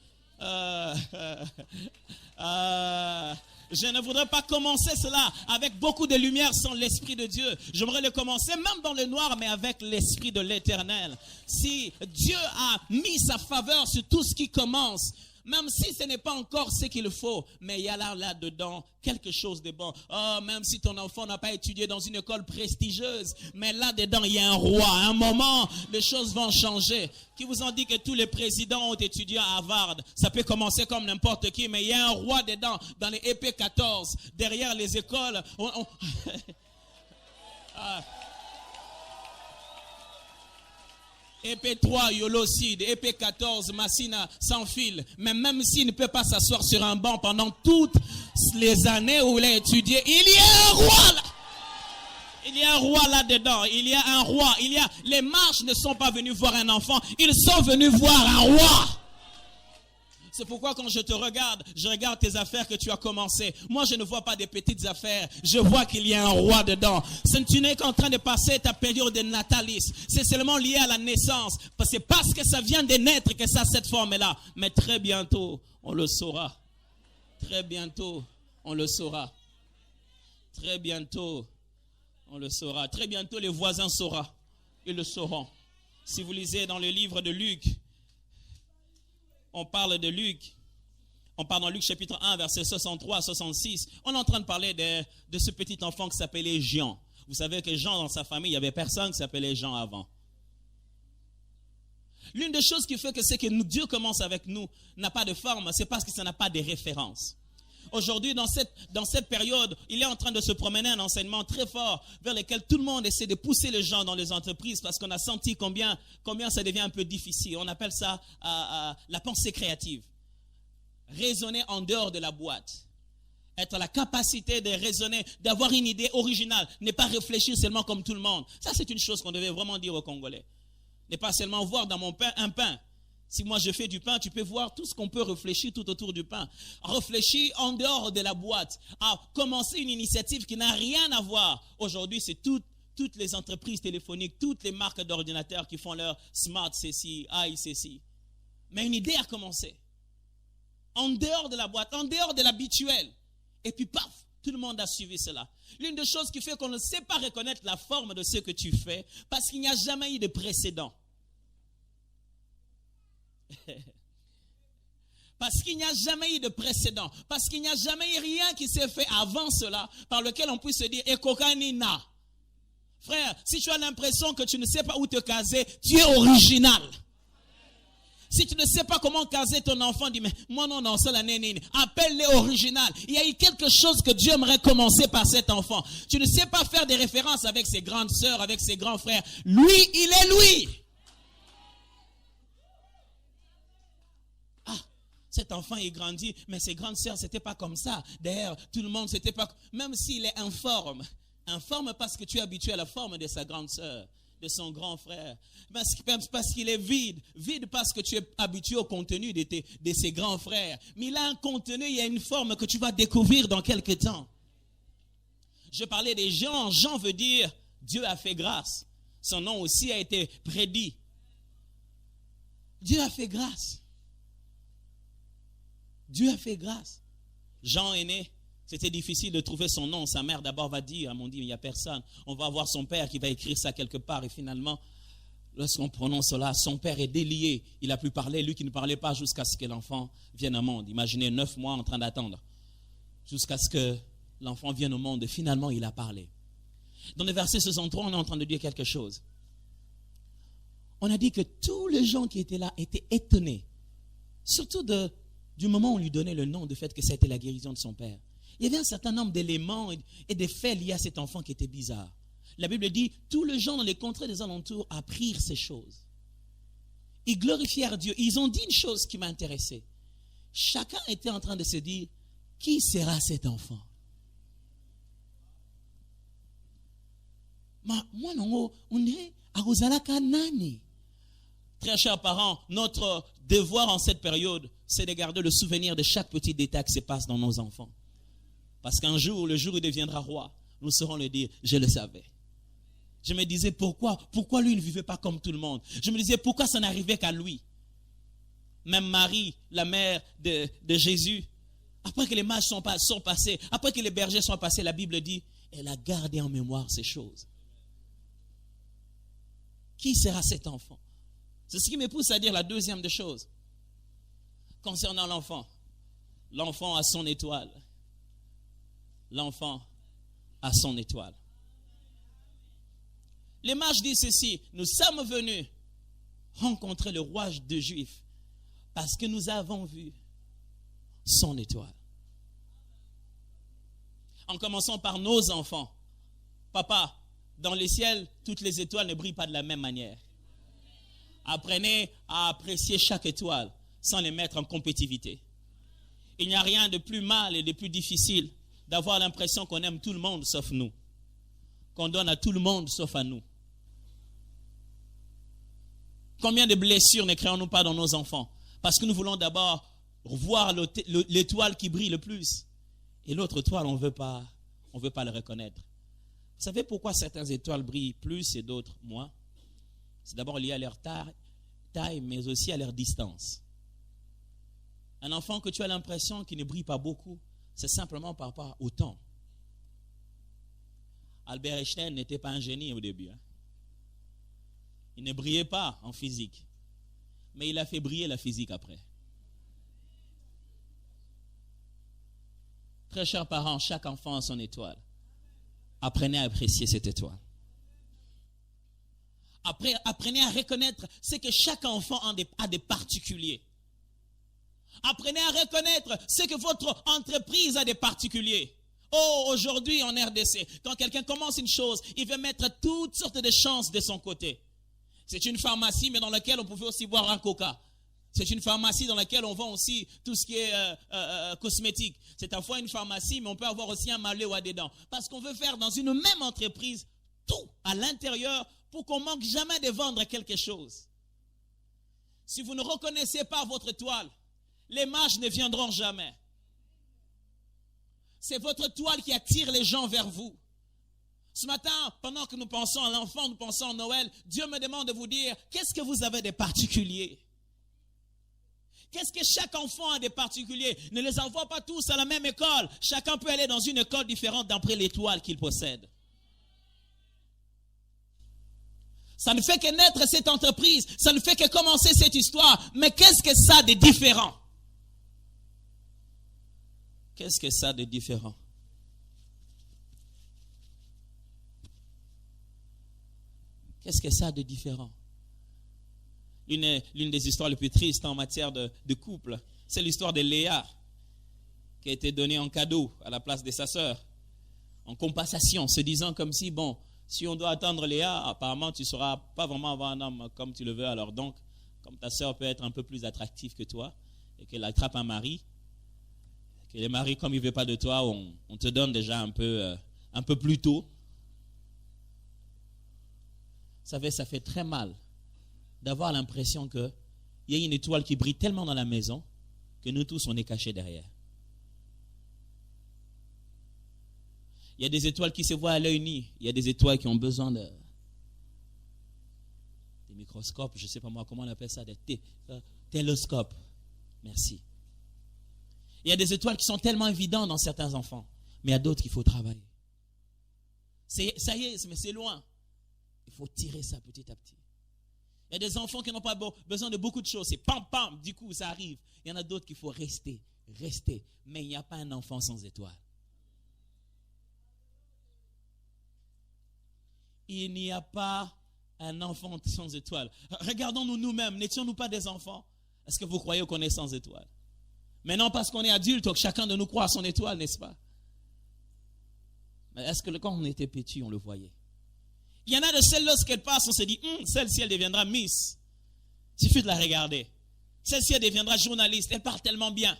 Je ne voudrais pas commencer cela avec beaucoup de lumière sans l'Esprit de Dieu. J'aimerais le commencer même dans le noir, mais avec l'Esprit de l'Éternel. Si Dieu a mis sa faveur sur tout ce qui commence, même si ce n'est pas encore ce qu'il faut, mais il y a là-dedans quelque chose de bon. Oh, même si ton enfant n'a pas étudié dans une école prestigieuse, mais là-dedans, il y a un roi. À un moment, les choses vont changer. Qui vous ont dit que tous les présidents ont étudié à Harvard? Ça peut commencer comme n'importe qui, mais il y a un roi dedans, dans les épées 14, derrière les écoles. Ah. Épée 3, Yolocide, épée 14, Massina, sans fil. Mais même s'il ne peut pas s'asseoir sur un banc pendant toutes les années où il a étudié, il y a un roi là. Il y a un roi là-dedans. Il y a un roi. Les mages ne sont pas venus voir un enfant. Ils sont venus voir un roi. C'est pourquoi quand je te regarde, je regarde tes affaires que tu as commencées. Moi, je ne vois pas des petites affaires. Je vois qu'il y a un roi dedans. Tu n'es qu'en train de passer ta période de natalisme. C'est seulement lié à la naissance. C'est parce que ça vient de naître que ça a cette forme-là. Mais très bientôt, on le saura. Très bientôt, on le saura. Très bientôt, on le saura. Très bientôt, les voisins sauront. Ils le sauront. Si vous lisez dans le livre de Luc, on parle de Luc. On parle dans Luc chapitre 1, verset 63 à 66. On est en train de parler de ce petit enfant qui s'appelait Jean. Vous savez que Jean, dans sa famille, il n'y avait personne qui s'appelait Jean avant. L'une des choses qui fait que c'est que Dieu commence avec nous n'a pas de forme, c'est parce que ça n'a pas de référence. Aujourd'hui, dans cette période, il est en train de se promener un enseignement très fort vers lequel tout le monde essaie de pousser les gens dans les entreprises parce qu'on a senti combien ça devient un peu difficile. On appelle ça la pensée créative. Raisonner en dehors de la boîte. Être la capacité de raisonner, d'avoir une idée originale. Ne pas réfléchir seulement comme tout le monde. Ça, c'est une chose qu'on devait vraiment dire aux Congolais. Ne pas seulement voir dans mon pain un pain. Si moi je fais du pain, tu peux voir tout ce qu'on peut réfléchir tout autour du pain. Réfléchir en dehors de la boîte. À commencer une initiative qui n'a rien à voir. Aujourd'hui, c'est toutes les entreprises téléphoniques, toutes les marques d'ordinateurs qui font leur smart ceci, ceci. Mais une idée a commencé. En dehors de la boîte, en dehors de l'habituel. Et puis paf, tout le monde a suivi cela. L'une des choses qui fait qu'on ne sait pas reconnaître la forme de ce que tu fais, parce qu'il n'y a jamais eu de précédent. Parce qu'il n'y a jamais eu de précédent. Parce qu'il n'y a jamais eu rien qui s'est fait avant cela, par lequel on puisse se dire, Ekokanina. Frère, si tu as l'impression que tu ne sais pas où te caser, tu es original. Si tu ne sais pas comment caser ton enfant, dis, mais moi non, c'est la nénine. Appelle-les original. Il y a eu quelque chose que Dieu aimerait commencer par cet enfant. Tu ne sais pas faire des références avec ses grandes sœurs, avec ses grands frères. Lui, il est lui. Cet enfant est grandi, mais ses grandes sœurs, c'était pas comme ça. D'ailleurs, tout le monde, c'était pas... Même s'il est informe parce que tu es habitué à la forme de sa grande sœur, de son grand frère. Parce qu'il est vide parce que tu es habitué au contenu de ses grands frères. Mais il a un contenu, il y a une forme que tu vas découvrir dans quelques temps. Je parlais des Jean. Jean veut dire Dieu a fait grâce. Son nom aussi a été prédit. Dieu a fait grâce. Dieu a fait grâce. Jean est né. C'était difficile de trouver son nom. Sa mère d'abord va dire, elle m'a dit, il n'y a personne. On va voir son père qui va écrire ça quelque part. Et finalement, lorsqu'on prononce cela, son père est délié. Il a pu parler, lui qui ne parlait pas jusqu'à ce que l'enfant vienne au monde. Imaginez 9 mois en train d'attendre. Jusqu'à ce que l'enfant vienne au monde. Et finalement, il a parlé. Dans le verset 63, on est en train de dire quelque chose. On a dit que tous les gens qui étaient là étaient étonnés. Surtout du moment où on lui donnait le nom, du fait que c'était la guérison de son père. Il y avait un certain nombre d'éléments et de faits liés à cet enfant qui étaient bizarres. La Bible dit, tous les gens dans les contrées des alentours apprirent ces choses. Ils glorifièrent Dieu. Ils ont dit une chose qui m'a intéressé. Chacun était en train de se dire, qui sera cet enfant? Moi, non, on est à Rosalaka Nani. Très chers parents, notre devoir en cette période, c'est de garder le souvenir de chaque petit détail qui se passe dans nos enfants. Parce qu'un jour, le jour où il deviendra roi, nous saurons le dire, je le savais. Je me disais, pourquoi lui ne vivait pas comme tout le monde? Je me disais, pourquoi ça n'arrivait qu'à lui? Même Marie, la mère de Jésus, après que les mages sont passés, après que les bergers sont passés, la Bible dit, elle a gardé en mémoire ces choses. Qui sera cet enfant? C'est ce qui me pousse à dire la deuxième des choses. Concernant l'enfant. L'enfant a son étoile. L'enfant a son étoile. Les mages disent ceci. Nous sommes venus rencontrer le roi des Juifs parce que nous avons vu son étoile. En commençant par nos enfants. Papa, dans les ciels, toutes les étoiles ne brillent pas de la même manière. Apprenez à apprécier chaque étoile sans les mettre en compétitivité. Il n'y a rien de plus mal et de plus difficile d'avoir l'impression qu'on aime tout le monde sauf nous. qu'on donne à tout le monde sauf à nous? Combien de blessures ne créons-nous pas dans nos enfants? Parce que nous voulons d'abord voir l'étoile qui brille le plus. Et l'autre étoile, on ne veut pas le reconnaître. Vous savez pourquoi certaines étoiles brillent plus et d'autres moins? C'est d'abord lié à leur taille, mais aussi à leur distance. Un enfant que tu as l'impression qu'il ne brille pas beaucoup, c'est simplement par rapport au temps. Albert Einstein n'était pas un génie au début. Il ne brillait pas en physique, mais il a fait briller la physique après. Très chers parents, chaque enfant a son étoile. Apprenez à apprécier cette étoile. Apprenez à reconnaître ce que chaque enfant a de particulier. Apprenez à reconnaître ce que votre entreprise a de particulier. Oh, aujourd'hui en RDC, quand quelqu'un commence une chose, il veut mettre toutes sortes de chances de son côté. C'est une pharmacie, mais dans laquelle on pouvait aussi boire un coca. C'est une pharmacie dans laquelle on vend aussi tout ce qui est cosmétique. C'est à la fois une pharmacie, mais on peut avoir aussi un Maléwa dedans. Parce qu'on veut faire dans une même entreprise tout à l'intérieur pour qu'on ne manque jamais de vendre quelque chose. Si vous ne reconnaissez pas votre toile, les mages ne viendront jamais. C'est votre toile qui attire les gens vers vous. Ce matin, pendant que nous pensons à l'enfant, nous pensons à Noël, Dieu me demande de vous dire, qu'est-ce que vous avez de particulier? Qu'est-ce que chaque enfant a de particulier? Ne les envoie pas tous à la même école. Chacun peut aller dans une école différente d'après l'étoile qu'il possède. Ça ne fait que naître cette entreprise, ça ne fait que commencer cette histoire. Mais qu'est-ce que ça a de différent? Qu'est-ce que ça a de différent? Qu'est-ce que ça a de différent? L'une des histoires les plus tristes en matière de couple, c'est l'histoire de Léa, qui a été donnée en cadeau à la place de sa sœur, en compensation, se disant comme si, bon, si on doit attendre Léa, apparemment tu ne sauras pas vraiment avoir un homme comme tu le veux, alors donc, comme ta sœur peut être un peu plus attractive que toi, et qu'elle attrape un mari, que le mari, comme il ne veut pas de toi, on te donne déjà un peu plus tôt. Vous savez, ça fait très mal d'avoir l'impression qu'il y a une étoile qui brille tellement dans la maison que nous tous, on est cachés derrière. Il y a des étoiles qui se voient à l'œil nu. Il y a des étoiles qui ont besoin des microscopes, je ne sais pas moi comment on appelle ça, des télescopes. Merci. Il y a des étoiles qui sont tellement évidentes dans certains enfants, mais il y a d'autres qu'il faut travailler. Ça y est, mais c'est loin. Il faut tirer ça petit à petit. Il y a des enfants qui n'ont pas besoin de beaucoup de choses. C'est pam, pam, du coup, ça arrive. Il y en a d'autres qu'il faut rester. Mais il n'y a pas un enfant sans étoile. Il n'y a pas un enfant sans étoile. Regardons-nous nous-mêmes. N'étions-nous pas des enfants? Est-ce que vous croyez qu'on est sans étoile? Maintenant, parce qu'on est adulte, que chacun de nous croit à son étoile, n'est-ce pas? Mais est-ce que quand on était petit, on le voyait? Il y en a de celles, lorsqu'elle passe, on se dit, celle-ci, elle deviendra Miss. Il suffit de la regarder. Celle-ci, elle deviendra journaliste. Elle parle tellement bien.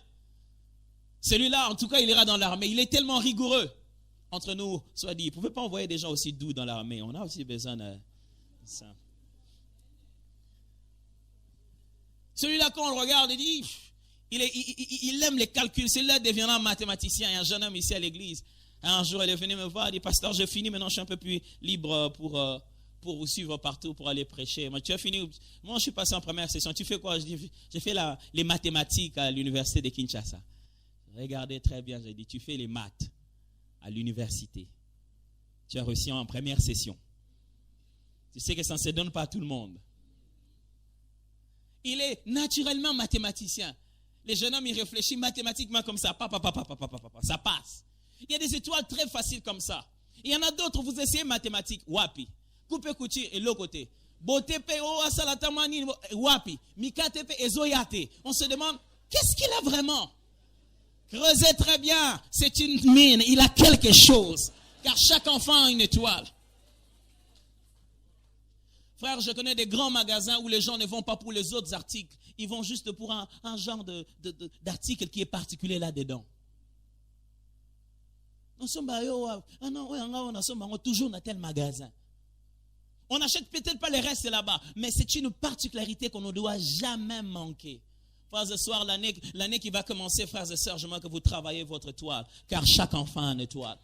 Celui-là, en tout cas, il ira dans l'armée. Il est tellement rigoureux. Entre nous, soit dit, vous ne pouvez pas envoyer des gens aussi doux dans l'armée. On a aussi besoin de ça. Celui-là, quand on le regarde, il dit, il aime les calculs. Celui-là deviendra mathématicien. Il y a un jeune homme ici à l'église. Un jour, elle est venue me voir, elle dit, pasteur, j'ai fini, maintenant je suis un peu plus libre pour vous suivre partout, pour aller prêcher. Moi, tu as fini? Moi, je suis passé en première session. Tu fais quoi? J'ai fait les mathématiques à l'université de Kinshasa. Regardez très bien, j'ai dit, tu fais les maths à l'université. Tu as reçu en première session. Tu sais que ça ne se donne pas à tout le monde. Il est naturellement mathématicien. Les jeunes hommes, ils réfléchissent mathématiquement comme ça. Ça passe. Il y a des étoiles très faciles comme ça. Il y en a d'autres, vous essayez mathématiques. Wapi. Coupe couture et l'autre côté. Botepe o asalatamani wapi. Mikatepe ezoyate. On se demande, qu'est-ce qu'il a vraiment? Creusez très bien. C'est une mine. Il a quelque chose. Car chaque enfant a une étoile. Frère, je connais des grands magasins où les gens ne vont pas pour les autres articles. Ils vont juste pour un genre d'article qui est particulier là-dedans. Nous sommes toujours dans tel magasin. On n'achète peut-être pas les restes là-bas, mais c'est une particularité qu'on ne doit jamais manquer. Frères et sœurs, l'année qui va commencer, frères et sœurs, je veux que vous travaillez votre toile, car chaque enfant a une étoile.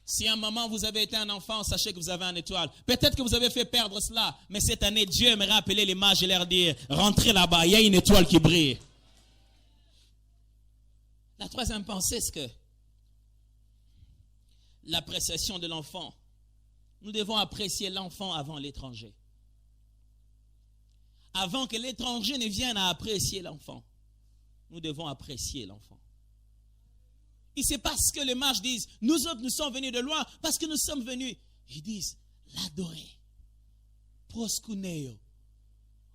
Si à un moment vous avez été un enfant, sachez que vous avez une étoile. Peut-être que vous avez fait perdre cela, mais cette année, Dieu aimerait appeler les mages et leur dire, rentrez là-bas, il y a une étoile qui brille. La troisième pensée, c'est que l'appréciation de l'enfant, nous devons apprécier l'enfant avant l'étranger. Avant que l'étranger ne vienne à apprécier l'enfant, nous devons apprécier l'enfant. Et c'est parce que les mages disent, nous autres, nous sommes venus de loin, parce que nous sommes venus. Ils disent, l'adorer. Proskuneo.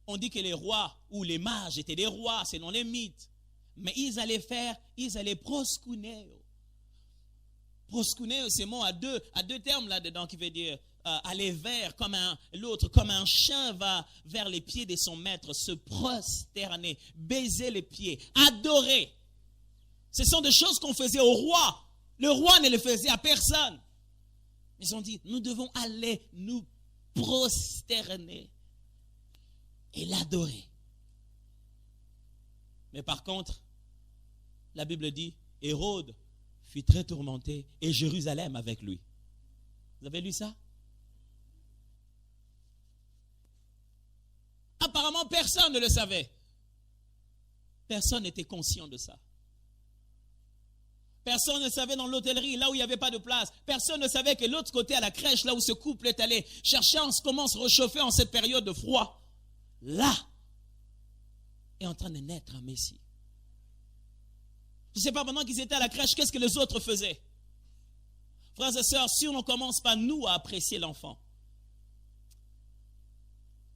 On dit que les rois ou les mages étaient des rois selon les mythes. Mais ils allaient proskuneo. Proskuneo, c'est mot à deux termes là-dedans qui veut dire aller vers, comme un chien va vers les pieds de son maître, se prosterner, baiser les pieds, adorer. Ce sont des choses qu'on faisait au roi. Le roi ne le faisait à personne. Ils ont dit, nous devons aller nous prosterner et l'adorer. Mais par contre, la Bible dit, Hérode fut très tourmenté et Jérusalem avec lui. Vous avez lu ça? Apparemment, personne ne le savait. Personne n'était conscient de ça. Personne ne savait dans l'hôtellerie, là où il n'y avait pas de place. Personne ne savait que l'autre côté, à la crèche, là où ce couple est allé chercher comment se réchauffer en cette période de froid, là est en train de naître un Messie. Je ne sais pas, pendant qu'ils étaient à la crèche, qu'est-ce que les autres faisaient? Frères et sœurs, si on ne commence pas, nous, à apprécier l'enfant,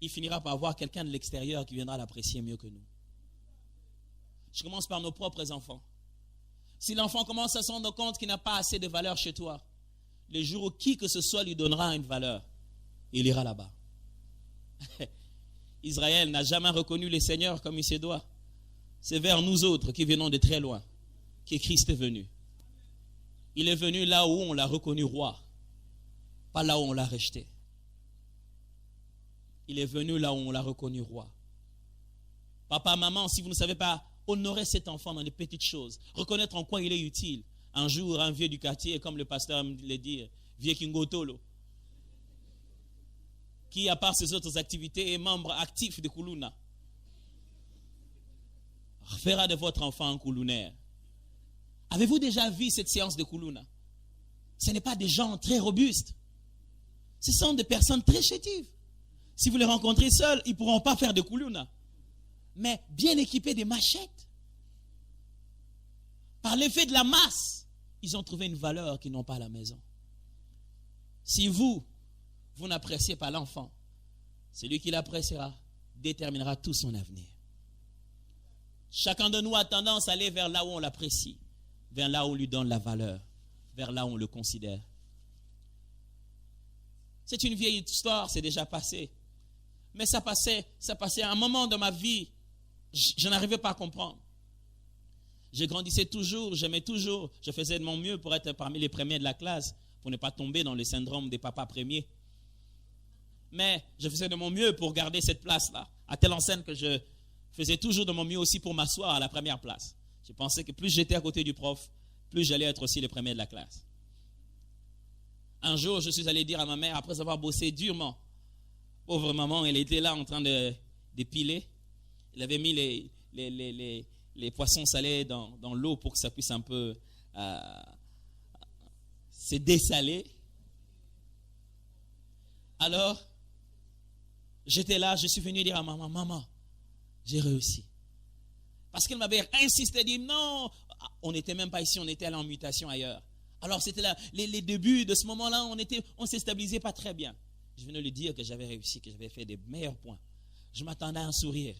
il finira par avoir quelqu'un de l'extérieur qui viendra l'apprécier mieux que nous. Je commence par nos propres enfants. Si l'enfant commence à se rendre compte qu'il n'a pas assez de valeur chez toi, le jour où qui que ce soit lui donnera une valeur, il ira là-bas. Israël n'a jamais reconnu le Seigneur comme il se doit. C'est vers nous autres qui venons de très loin que Christ est venu. Il est venu là où on l'a reconnu roi, pas là où on l'a rejeté. Il est venu là où on l'a reconnu roi. Papa, maman, si vous ne savez pas honorer cet enfant dans les petites choses, reconnaître en quoi il est utile. Un jour, un vieux du quartier, comme le pasteur le dit, vieux Kingotolo, qui, à part ses autres activités, est membre actif de Kuluna, fera de votre enfant un Kulunaire. Avez-vous déjà vu cette séance de Kuluna? Ce n'est pas des gens très robustes. Ce sont des personnes très chétives. Si vous les rencontrez seuls, ils ne pourront pas faire de Kuluna. Mais bien équipés de machettes. Par l'effet de la masse, ils ont trouvé une valeur qu'ils n'ont pas à la maison. Si vous n'appréciez pas l'enfant, celui qui l'appréciera déterminera tout son avenir. Chacun de nous a tendance à aller vers là où on l'apprécie, vers là où on lui donne la valeur, vers là où on le considère. C'est une vieille histoire, c'est déjà passé. Mais ça passait à un moment de ma vie, je n'arrivais pas à comprendre. Je grandissais toujours, j'aimais toujours, je faisais de mon mieux pour être parmi les premiers de la classe, pour ne pas tomber dans le syndrome des papas premiers. Mais je faisais de mon mieux pour garder cette place-là, à telle enseigne que je faisais toujours de mon mieux aussi pour m'asseoir à la première place. Je pensais que plus j'étais à côté du prof, plus j'allais être aussi le premier de la classe. Un jour, je suis allé dire à ma mère, après avoir bossé durement, pauvre maman, elle était là en train de piler. Elle avait mis les poissons salés dans l'eau pour que ça puisse un peu se dessaler. Alors, j'étais là, je suis venu dire à maman, maman, j'ai réussi. Parce qu'elle m'avait insisté, dit non, on n'était même pas ici, on était allé en mutation ailleurs. Alors c'était là, les débuts de ce moment-là, on s'est stabilisé pas très bien. Je venais lui dire que j'avais réussi, que j'avais fait des meilleurs points. Je m'attendais à un sourire.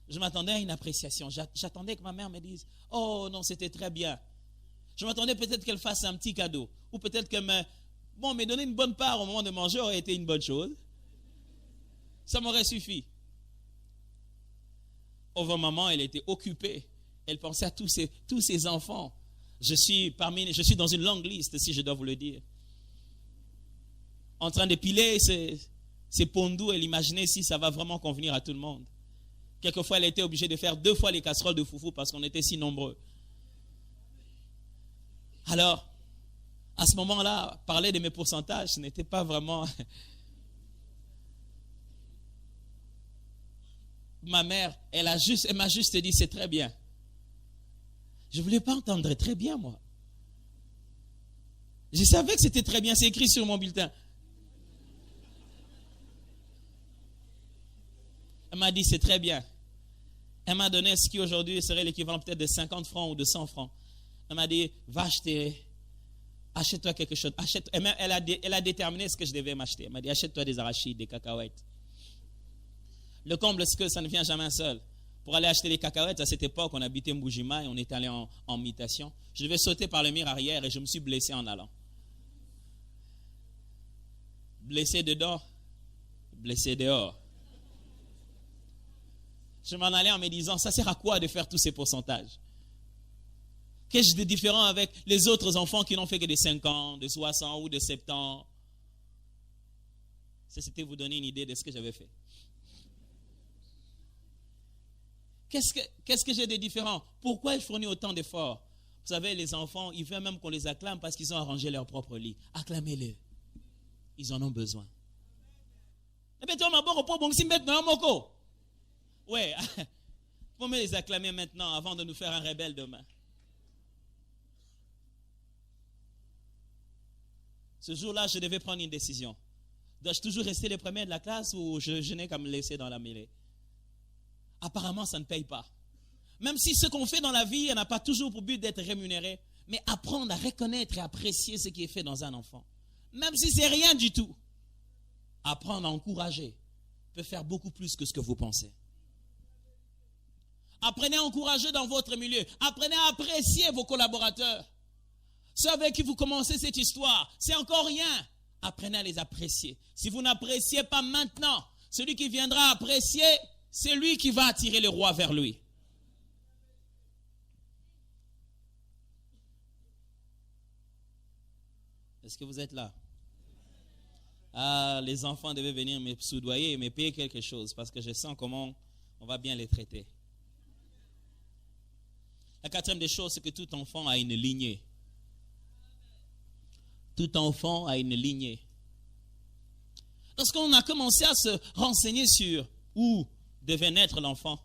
Je m'attendais à une appréciation. J'attendais que ma mère me dise, oh non, c'était très bien. Je m'attendais peut-être qu'elle fasse un petit cadeau. Ou peut-être qu'elle me donner une bonne part au moment de manger aurait été une bonne chose. Ça m'aurait suffi. Pauvre maman, elle était occupée. Elle pensait à tous ses enfants. Je suis dans une longue liste, si je dois vous le dire. En train d'épiler ces pondous et l'imaginer si ça va vraiment convenir à tout le monde. Quelquefois, elle a été obligée de faire 2 fois les casseroles de foufou parce qu'on était si nombreux. Alors, à ce moment-là, parler de mes pourcentages, ce n'était pas vraiment... Ma mère, elle m'a juste dit, c'est très bien. Je ne voulais pas entendre très bien, moi. Je savais que c'était très bien, c'est écrit sur mon bulletin. Elle m'a dit, c'est très bien. Elle m'a donné ce qui aujourd'hui serait l'équivalent peut-être de 50 francs ou de 100 francs. Elle m'a dit, va achète-toi quelque chose. Elle a déterminé ce que je devais m'acheter. Elle m'a dit, achète-toi des arachides, des cacahuètes. Le comble, c'est que ça ne vient jamais seul. Pour aller acheter des cacahuètes, à cette époque, on habitait Mboujima et on est allé en mutation. Je devais sauter par le mur arrière et je me suis blessé en allant. Blessé dedans, blessé dehors. Je m'en allais en me disant, ça sert à quoi de faire tous ces pourcentages? Qu'est-ce de différent avec les autres enfants qui n'ont fait que des 5 ans, de 60 ou de 70 ans? C'était vous donner une idée de ce que j'avais fait. Qu'est-ce que j'ai de différent? Pourquoi je fournis autant d'efforts? Vous savez, les enfants, ils veulent même qu'on les acclame parce qu'ils ont arrangé leur propre lit. Acclamez-les. Ils en ont besoin. Ouais, faut me les acclamer maintenant avant de nous faire un rebelle demain. Ce jour-là, je devais prendre une décision. Dois-je toujours rester le premier de la classe ou je n'ai qu'à me laisser dans la mêlée? Apparemment, ça ne paye pas. Même si ce qu'on fait dans la vie n'a pas toujours pour but d'être rémunéré, mais apprendre à reconnaître et apprécier ce qui est fait dans un enfant. Même si c'est rien du tout. Apprendre à encourager peut faire beaucoup plus que ce que vous pensez. Apprenez à encourager dans votre milieu. Apprenez à apprécier vos collaborateurs. Ceux avec qui vous commencez cette histoire, c'est encore rien. Apprenez à les apprécier. Si vous n'appréciez pas maintenant, celui qui viendra apprécier, c'est lui qui va attirer le roi vers lui. Est-ce que vous êtes là? Ah, les enfants devaient venir me soudoyer et me payer quelque chose parce que je sens comment on va bien les traiter. La 4e des choses, c'est que tout enfant a une lignée. Tout enfant a une lignée. Lorsqu'on a commencé à se renseigner sur où devait naître l'enfant,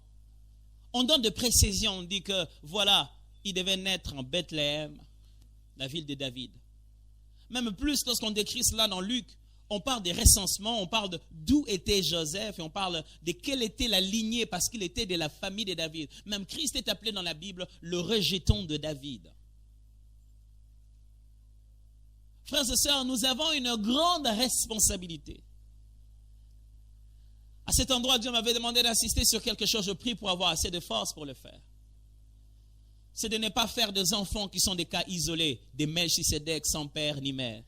on donne de précisions. On dit que voilà, il devait naître en Bethléem, la ville de David. Même plus, lorsqu'on décrit cela dans Luc, on parle des recensements, on parle d'où était Joseph et on parle de quelle était la lignée parce qu'il était de la famille de David. Même Christ est appelé dans la Bible le rejeton de David. Frères et sœurs, nous avons une grande responsabilité. À cet endroit, Dieu m'avait demandé d'insister sur quelque chose. Je prie pour avoir assez de force pour le faire. C'est de ne pas faire des enfants qui sont des cas isolés, des Melchisédek sans père ni mère.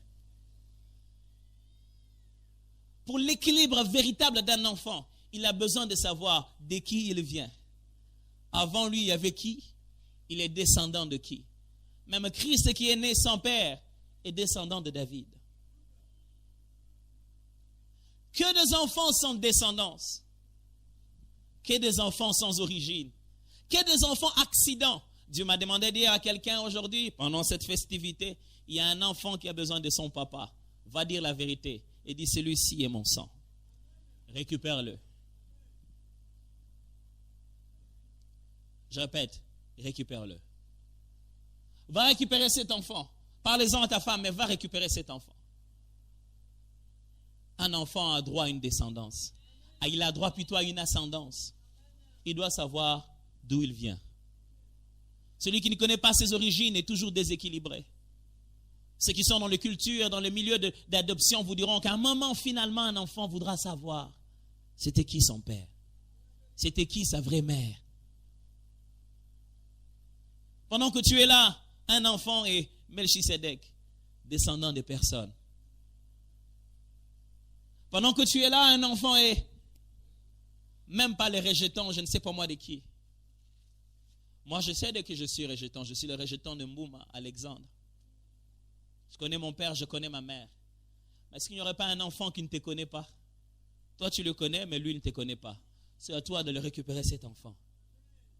Pour l'équilibre véritable d'un enfant, il a besoin de savoir de qui il vient. Avant lui, il y avait qui? Il est descendant de qui? Même Christ qui est né sans père est descendant de David. Que des enfants sans descendance, que des enfants sans origine, que des enfants accidents. Dieu m'a demandé de dire à quelqu'un aujourd'hui, pendant cette festivité, il y a un enfant qui a besoin de son papa. Va dire la vérité et dit, celui-ci est mon sang. Récupère-le. Je répète, récupère-le. Va récupérer cet enfant. Parlez-en à ta femme, mais va récupérer cet enfant. Un enfant a droit à une descendance. Il a droit plutôt à une ascendance. Il doit savoir d'où il vient. Celui qui ne connaît pas ses origines est toujours déséquilibré. Ceux qui sont dans les cultures, dans le milieu d'adoption vous diront qu'à un moment, finalement, un enfant voudra savoir c'était qui son père. C'était qui sa vraie mère. Pendant que tu es là, un enfant est Melchisédek, descendant de personne. Pendant que tu es là, un enfant est même pas les rejetons, je ne sais pas moi de qui. Moi, je sais de qui je suis rejeton. Je suis le rejeton de Mbouma, Alexandre. Je connais mon père, je connais ma mère. Mais est-ce qu'il n'y aurait pas un enfant qui ne te connaît pas? Toi, tu le connais, mais lui ne te connaît pas. C'est à toi de le récupérer, cet enfant.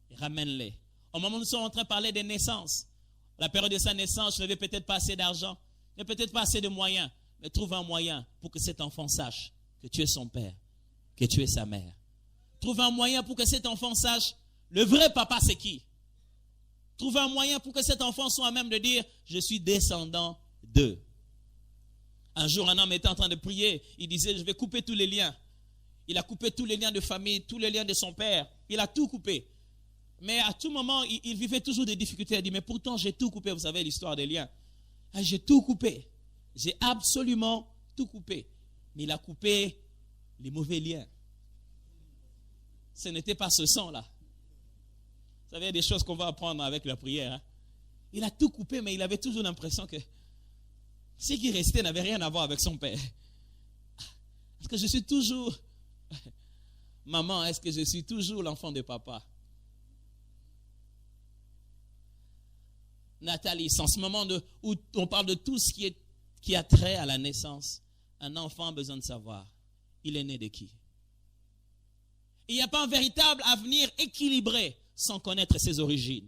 Et ramène-les. Au moment où nous sommes en train de parler des naissances, la période de sa naissance, je n'avais peut-être pas assez d'argent, je n'avais peut-être pas assez de moyens, mais trouve un moyen pour que cet enfant sache que tu es son père, que tu es sa mère. Trouve un moyen pour que cet enfant sache le vrai papa c'est qui. Trouve un moyen pour que cet enfant soit à même de dire je suis descendant d'eux. Un jour, un homme était en train de prier, il disait je vais couper tous les liens. Il a coupé tous les liens de famille, tous les liens de son père, il a tout coupé. Mais à tout moment, il vivait toujours des difficultés. Il dit, mais pourtant, j'ai tout coupé. Vous savez l'histoire des liens. Ah, j'ai tout coupé. J'ai absolument tout coupé. Mais il a coupé les mauvais liens. Ce n'était pas ce sang-là. Vous savez, il y a des choses qu'on va apprendre avec la prière. Hein? Il a tout coupé, mais il avait toujours l'impression que ce qui restait n'avait rien à voir avec son père. Est-ce que je suis toujours... Maman, est-ce que je suis toujours l'enfant de papa? Nathalie, en ce moment où on parle de tout ce qui a trait à la naissance, un enfant a besoin de savoir, il est né de qui? Il n'y a pas un véritable avenir équilibré sans connaître ses origines.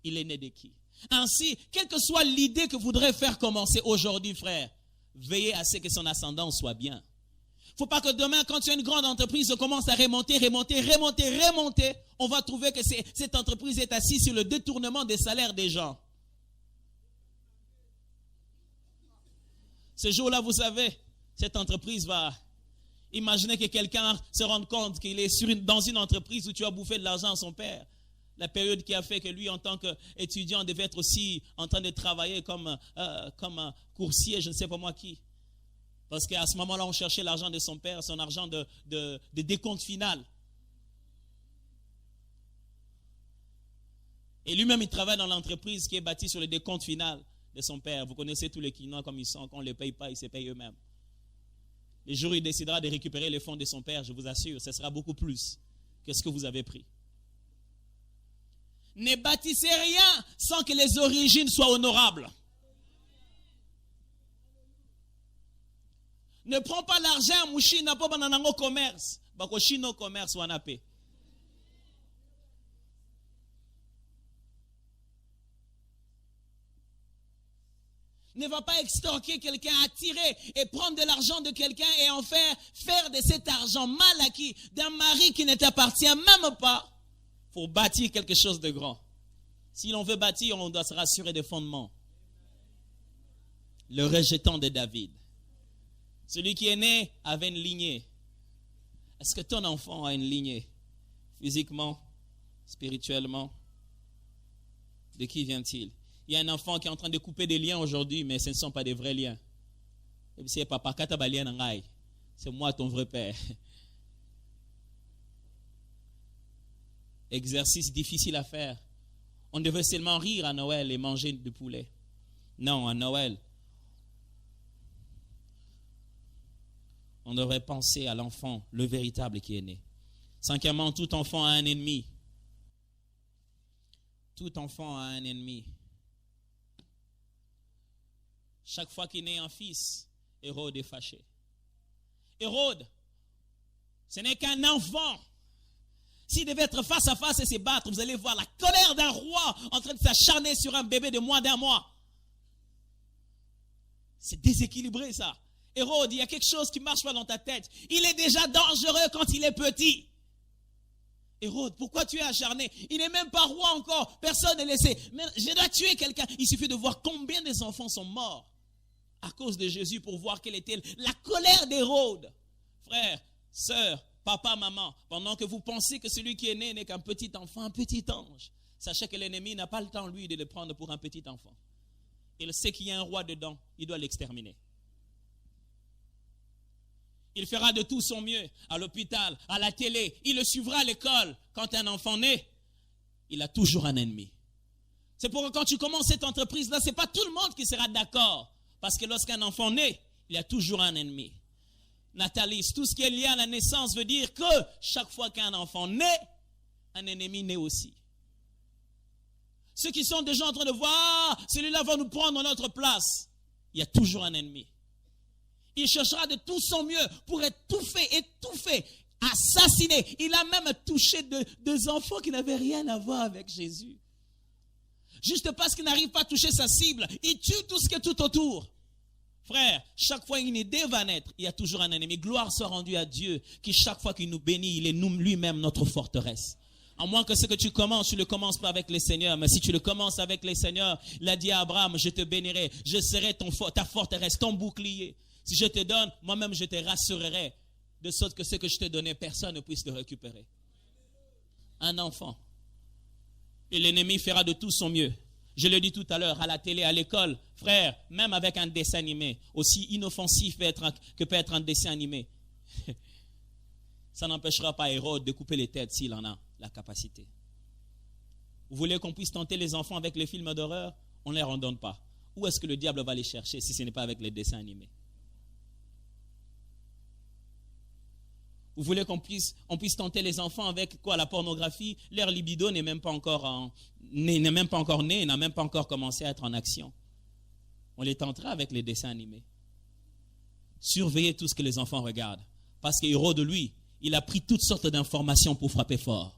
Il est né de qui? Ainsi, quelle que soit l'idée que voudrait faire commencer aujourd'hui, frère, veillez à ce que son ascendant soit bien. Il ne faut pas que demain, quand tu as une grande entreprise, on commence à remonter, on va trouver que cette entreprise est assise sur le détournement des salaires des gens. Ce jour-là, vous savez, cette entreprise va... Imaginez que quelqu'un se rende compte qu'il est dans une entreprise où tu as bouffé de l'argent à son père. La période qui a fait que lui, en tant qu'étudiant, devait être aussi en train de travailler comme un coursier, je ne sais pas moi qui. Parce qu'à ce moment-là, on cherchait l'argent de son père, son argent de décompte final. Et lui-même, il travaille dans l'entreprise qui est bâtie sur le décompte final de son père. Vous connaissez tous les Quinois comme ils sont. Quand on ne les paye pas, ils se payent eux-mêmes. Le jour où il décidera de récupérer les fonds de son père, je vous assure, ce sera beaucoup plus que ce que vous avez pris. Ne bâtissez rien sans que les origines soient honorables. Ne prends pas l'argent, mouchina, pas bananango commerce. Bako chino commerce wanape. Ne va pas extorquer quelqu'un, attirer et prendre de l'argent de quelqu'un et en faire de cet argent mal acquis d'un mari qui ne t'appartient même pas pour bâtir quelque chose de grand. Si l'on veut bâtir, on doit se rassurer des fondements. Le rejeton de David. Celui qui est né avait une lignée. Est-ce que ton enfant a une lignée? Physiquement, spirituellement? De qui vient-il? Il y a un enfant qui est en train de couper des liens aujourd'hui, mais ce ne sont pas des vrais liens. C'est papa, c'est moi ton vrai père. Exercice difficile à faire. On devait seulement rire à Noël et manger du poulet. Non, à Noël, on devrait penser à l'enfant, le véritable qui est né. Cinquièmement, tout enfant a un ennemi. Tout enfant a un ennemi. Chaque fois qu'il naît un fils, Hérode est fâché. Hérode, ce n'est qu'un enfant. S'il devait être face à face et se battre, vous allez voir la colère d'un roi en train de s'acharner sur un bébé de moins d'un mois. C'est déséquilibré ça. Hérode, il y a quelque chose qui ne marche pas dans ta tête. Il est déjà dangereux quand il est petit. Hérode, pourquoi tu es acharné? Il n'est même pas roi encore. Personne n'est laissé. Mais je dois tuer quelqu'un. Il suffit de voir combien des enfants sont morts à cause de Jésus pour voir quelle était la colère d'Hérode. Frère, sœur, papa, maman, pendant que vous pensez que celui qui est né n'est qu'un petit enfant, un petit ange, sachez que l'ennemi n'a pas le temps, lui, de le prendre pour un petit enfant. Il sait qu'il y a un roi dedans, il doit l'exterminer. Il fera de tout son mieux à l'hôpital, à la télé. Il le suivra à l'école. Quand un enfant naît, il a toujours un ennemi. C'est pourquoi quand tu commences cette entreprise-là, ce n'est pas tout le monde qui sera d'accord. Parce que lorsqu'un enfant naît, il y a toujours un ennemi. Nathalie, tout ce qui est lié à la naissance veut dire que chaque fois qu'un enfant naît, un ennemi naît aussi. Ceux qui sont déjà en train de voir, celui-là va nous prendre notre place. Il y a toujours un ennemi. Il cherchera de tout son mieux pour étouffer, assassiner. Il a même touché deux enfants qui n'avaient rien à voir avec Jésus. Juste parce qu'il n'arrive pas à toucher sa cible, il tue tout ce qui est tout autour. Frère, chaque fois une idée va naître, il y a toujours un ennemi. Gloire soit rendue à Dieu, qui chaque fois qu'il nous bénit, il est lui-même notre forteresse. À moins que ce que tu commences, tu ne le commences pas avec les seigneurs. Mais si tu le commences avec les seigneurs, il a dit à Abraham, je te bénirai, je serai ta forteresse, ton bouclier. Si je te donne, moi-même je te rassurerai, de sorte que ce que je te donnais, personne ne puisse le récupérer. Un enfant. Et l'ennemi fera de tout son mieux. Je le dis tout à l'heure, à la télé, à l'école, frère, même avec un dessin animé, aussi inoffensif que peut être un dessin animé, ça n'empêchera pas Hérode de couper les têtes s'il en a la capacité. Vous voulez qu'on puisse tenter les enfants avec les films d'horreur? On ne les en donne pas. Où est-ce que le diable va les chercher si ce n'est pas avec les dessins animés? Vous voulez qu'on puisse tenter les enfants avec quoi? La pornographie? Leur libido n'est même pas encore né, n'a même pas encore commencé à être en action. On les tentera avec les dessins animés. Surveillez tout ce que les enfants regardent. Parce que Hérode, lui, il a pris toutes sortes d'informations pour frapper fort.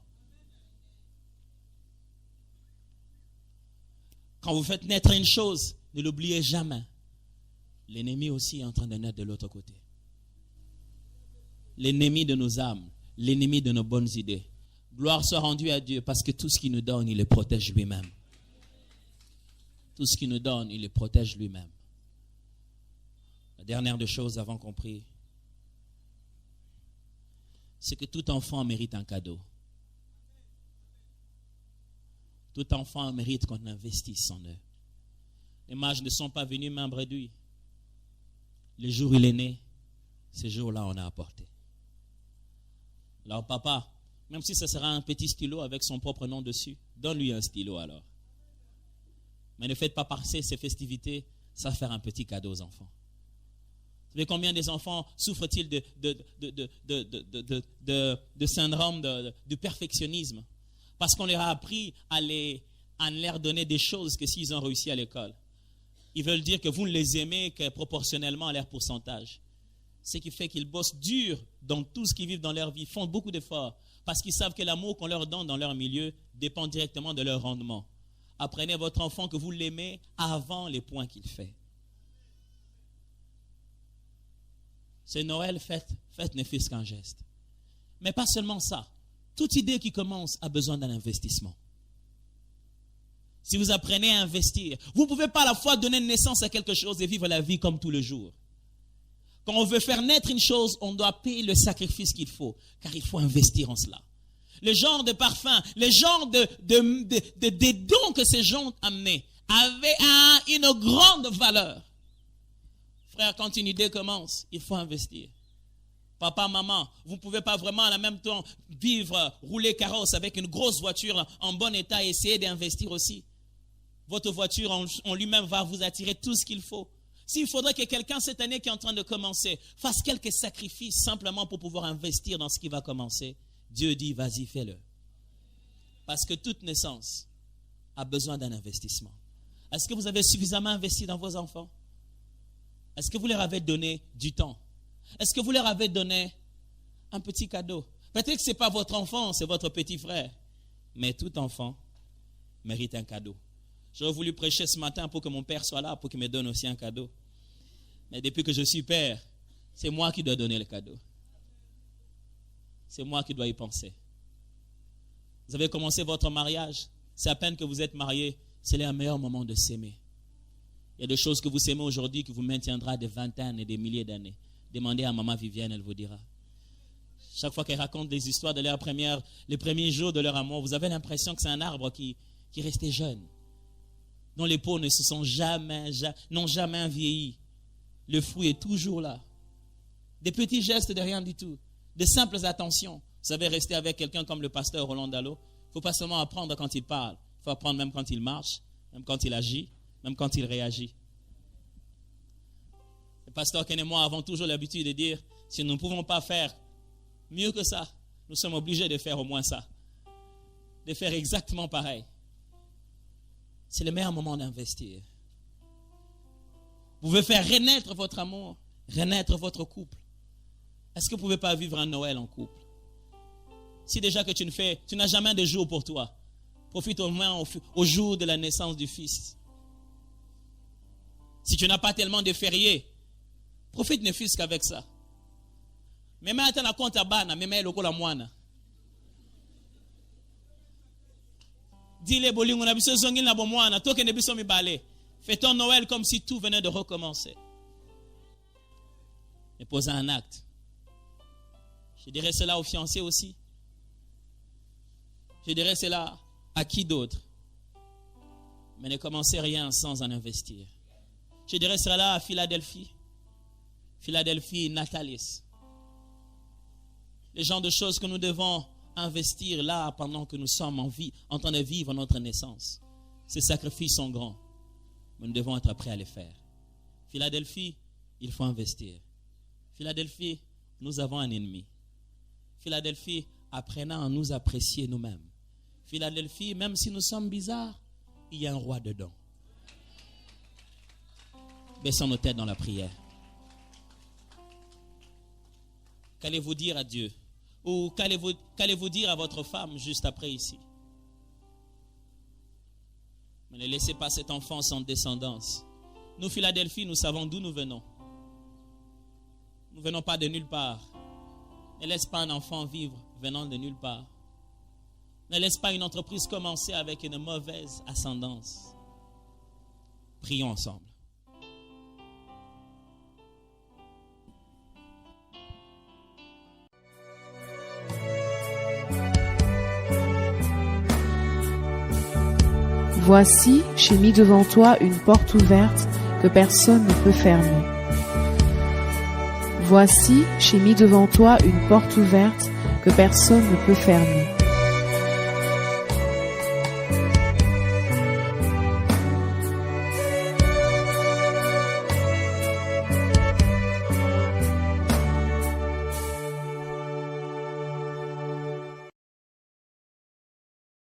Quand vous faites naître une chose, ne l'oubliez jamais. L'ennemi aussi est en train de naître de l'autre côté. L'ennemi de nos âmes, l'ennemi de nos bonnes idées. Gloire soit rendue à Dieu parce que tout ce qu'il nous donne, il le protège lui-même. Tout ce qu'il nous donne, il le protège lui-même. La dernière des choses avant qu'on prie, c'est que tout enfant mérite un cadeau. Tout enfant mérite qu'on investisse en eux. Les mages ne sont pas venus main bredouille. Le jour où il est né, ce jour-là, on a apporté. Alors papa, même si ce sera un petit stylo avec son propre nom dessus, donne-lui un stylo alors. Mais ne faites pas passer ces festivités sans faire un petit cadeau aux enfants. Vous savez combien des enfants souffrent-ils de syndrome du perfectionnisme? Parce qu'on leur a appris à leur donner des choses que s'ils ont réussi à l'école. Ils veulent dire que vous ne les aimez que proportionnellement à leur pourcentage. Ce qui fait qu'ils bossent dur dans tout ce qu'ils vivent dans leur vie, font beaucoup d'efforts, parce qu'ils savent que l'amour qu'on leur donne dans leur milieu dépend directement de leur rendement. Apprenez à votre enfant que vous l'aimez avant les points qu'il fait. C'est Noël, fête ne fût-ce qu'un geste. Mais pas seulement ça. Toute idée qui commence a besoin d'un investissement. Si vous apprenez à investir, vous ne pouvez pas à la fois donner naissance à quelque chose et vivre la vie comme tous les jours. Quand on veut faire naître une chose, on doit payer le sacrifice qu'il faut, car il faut investir en cela. Le genre de parfum, le genre de dons que ces gens amenaient avaient une grande valeur. Frère, quand une idée commence, il faut investir. Papa, maman, vous ne pouvez pas vraiment en même temps vivre, rouler carrosse avec une grosse voiture en bon état et essayer d'investir aussi. Votre voiture en lui-même va vous attirer tout ce qu'il faut. S'il faudrait que quelqu'un cette année qui est en train de commencer fasse quelques sacrifices simplement pour pouvoir investir dans ce qui va commencer, Dieu dit, vas-y, fais-le. Parce que toute naissance a besoin d'un investissement. Est-ce que vous avez suffisamment investi dans vos enfants? Est-ce que vous leur avez donné du temps? Est-ce que vous leur avez donné un petit cadeau? Peut-être que ce n'est pas votre enfant, c'est votre petit frère. Mais tout enfant mérite un cadeau. J'aurais voulu prêcher ce matin pour que mon père soit là, pour qu'il me donne aussi un cadeau. Mais depuis que je suis père, c'est moi qui dois donner le cadeau. C'est moi qui dois y penser. Vous avez commencé votre mariage, c'est à peine que vous êtes mariés, c'est le meilleur moment de s'aimer. Il y a des choses que vous aimez aujourd'hui qui vous maintiendra des vingtaines et des milliers d'années. Demandez à maman Vivienne, elle vous dira. Chaque fois qu'elle raconte des histoires de les premiers jours de leur amour, vous avez l'impression que c'est un arbre qui restait jeune, dont les peaux ne se sont n'ont jamais vieilli. Le fruit est toujours là. Des petits gestes de rien du tout. De simples attentions. Vous savez, rester avec quelqu'un comme le pasteur Roland Dallot, il ne faut pas seulement apprendre quand il parle. Il faut apprendre même quand il marche, même quand il agit, même quand il réagit. Le pasteur Ken et moi avons toujours l'habitude de dire, si nous ne pouvons pas faire mieux que ça, nous sommes obligés de faire au moins ça. De faire exactement pareil. c'est le meilleur moment d'investir. Vous pouvez faire renaître votre amour, renaître votre couple. Est-ce que vous ne pouvez pas vivre un Noël en couple? Si déjà que tu n'as jamais de jour pour toi, profite au moins au jour de la naissance du Fils. Si tu n'as pas tellement de fériés, profite ne fût-ce qu'avec ça. Mais maintenant, la compte à bana, mais le la moine. Dis-le, bolingo na biso zongil na bomwana, toke ne biso mi balé. Fêtons Noël comme si tout venait de recommencer. Et poser un acte. Je dirais cela aux fiancés aussi. Je dirais cela à qui d'autre. Mais ne commencez rien sans en investir. Je dirais cela à Philadelphie. Philadelphie, Natalis. Les genres de choses que nous devons investir là pendant que nous sommes en train de vivre notre naissance. Ces sacrifices sont grands. Mais nous devons être prêts à les faire. Philadelphie, il faut investir. Philadelphie, nous avons un ennemi. Philadelphie, apprenons à nous apprécier nous-mêmes. Philadelphie, même si nous sommes bizarres, il y a un roi dedans. Baissons nos têtes dans la prière. Qu'allez-vous dire à Dieu? Ou qu'allez-vous dire à votre femme juste après ici? Mais ne laissez pas cet enfant sans descendance. Nous, Philadelphie, nous savons d'où nous venons. Nous ne venons pas de nulle part. Ne laisse pas un enfant vivre venant de nulle part. Ne laisse pas une entreprise commencer avec une mauvaise ascendance. Prions ensemble. Voici, j'ai mis devant toi une porte ouverte que personne ne peut fermer. Voici, j'ai mis devant toi une porte ouverte que personne ne peut fermer.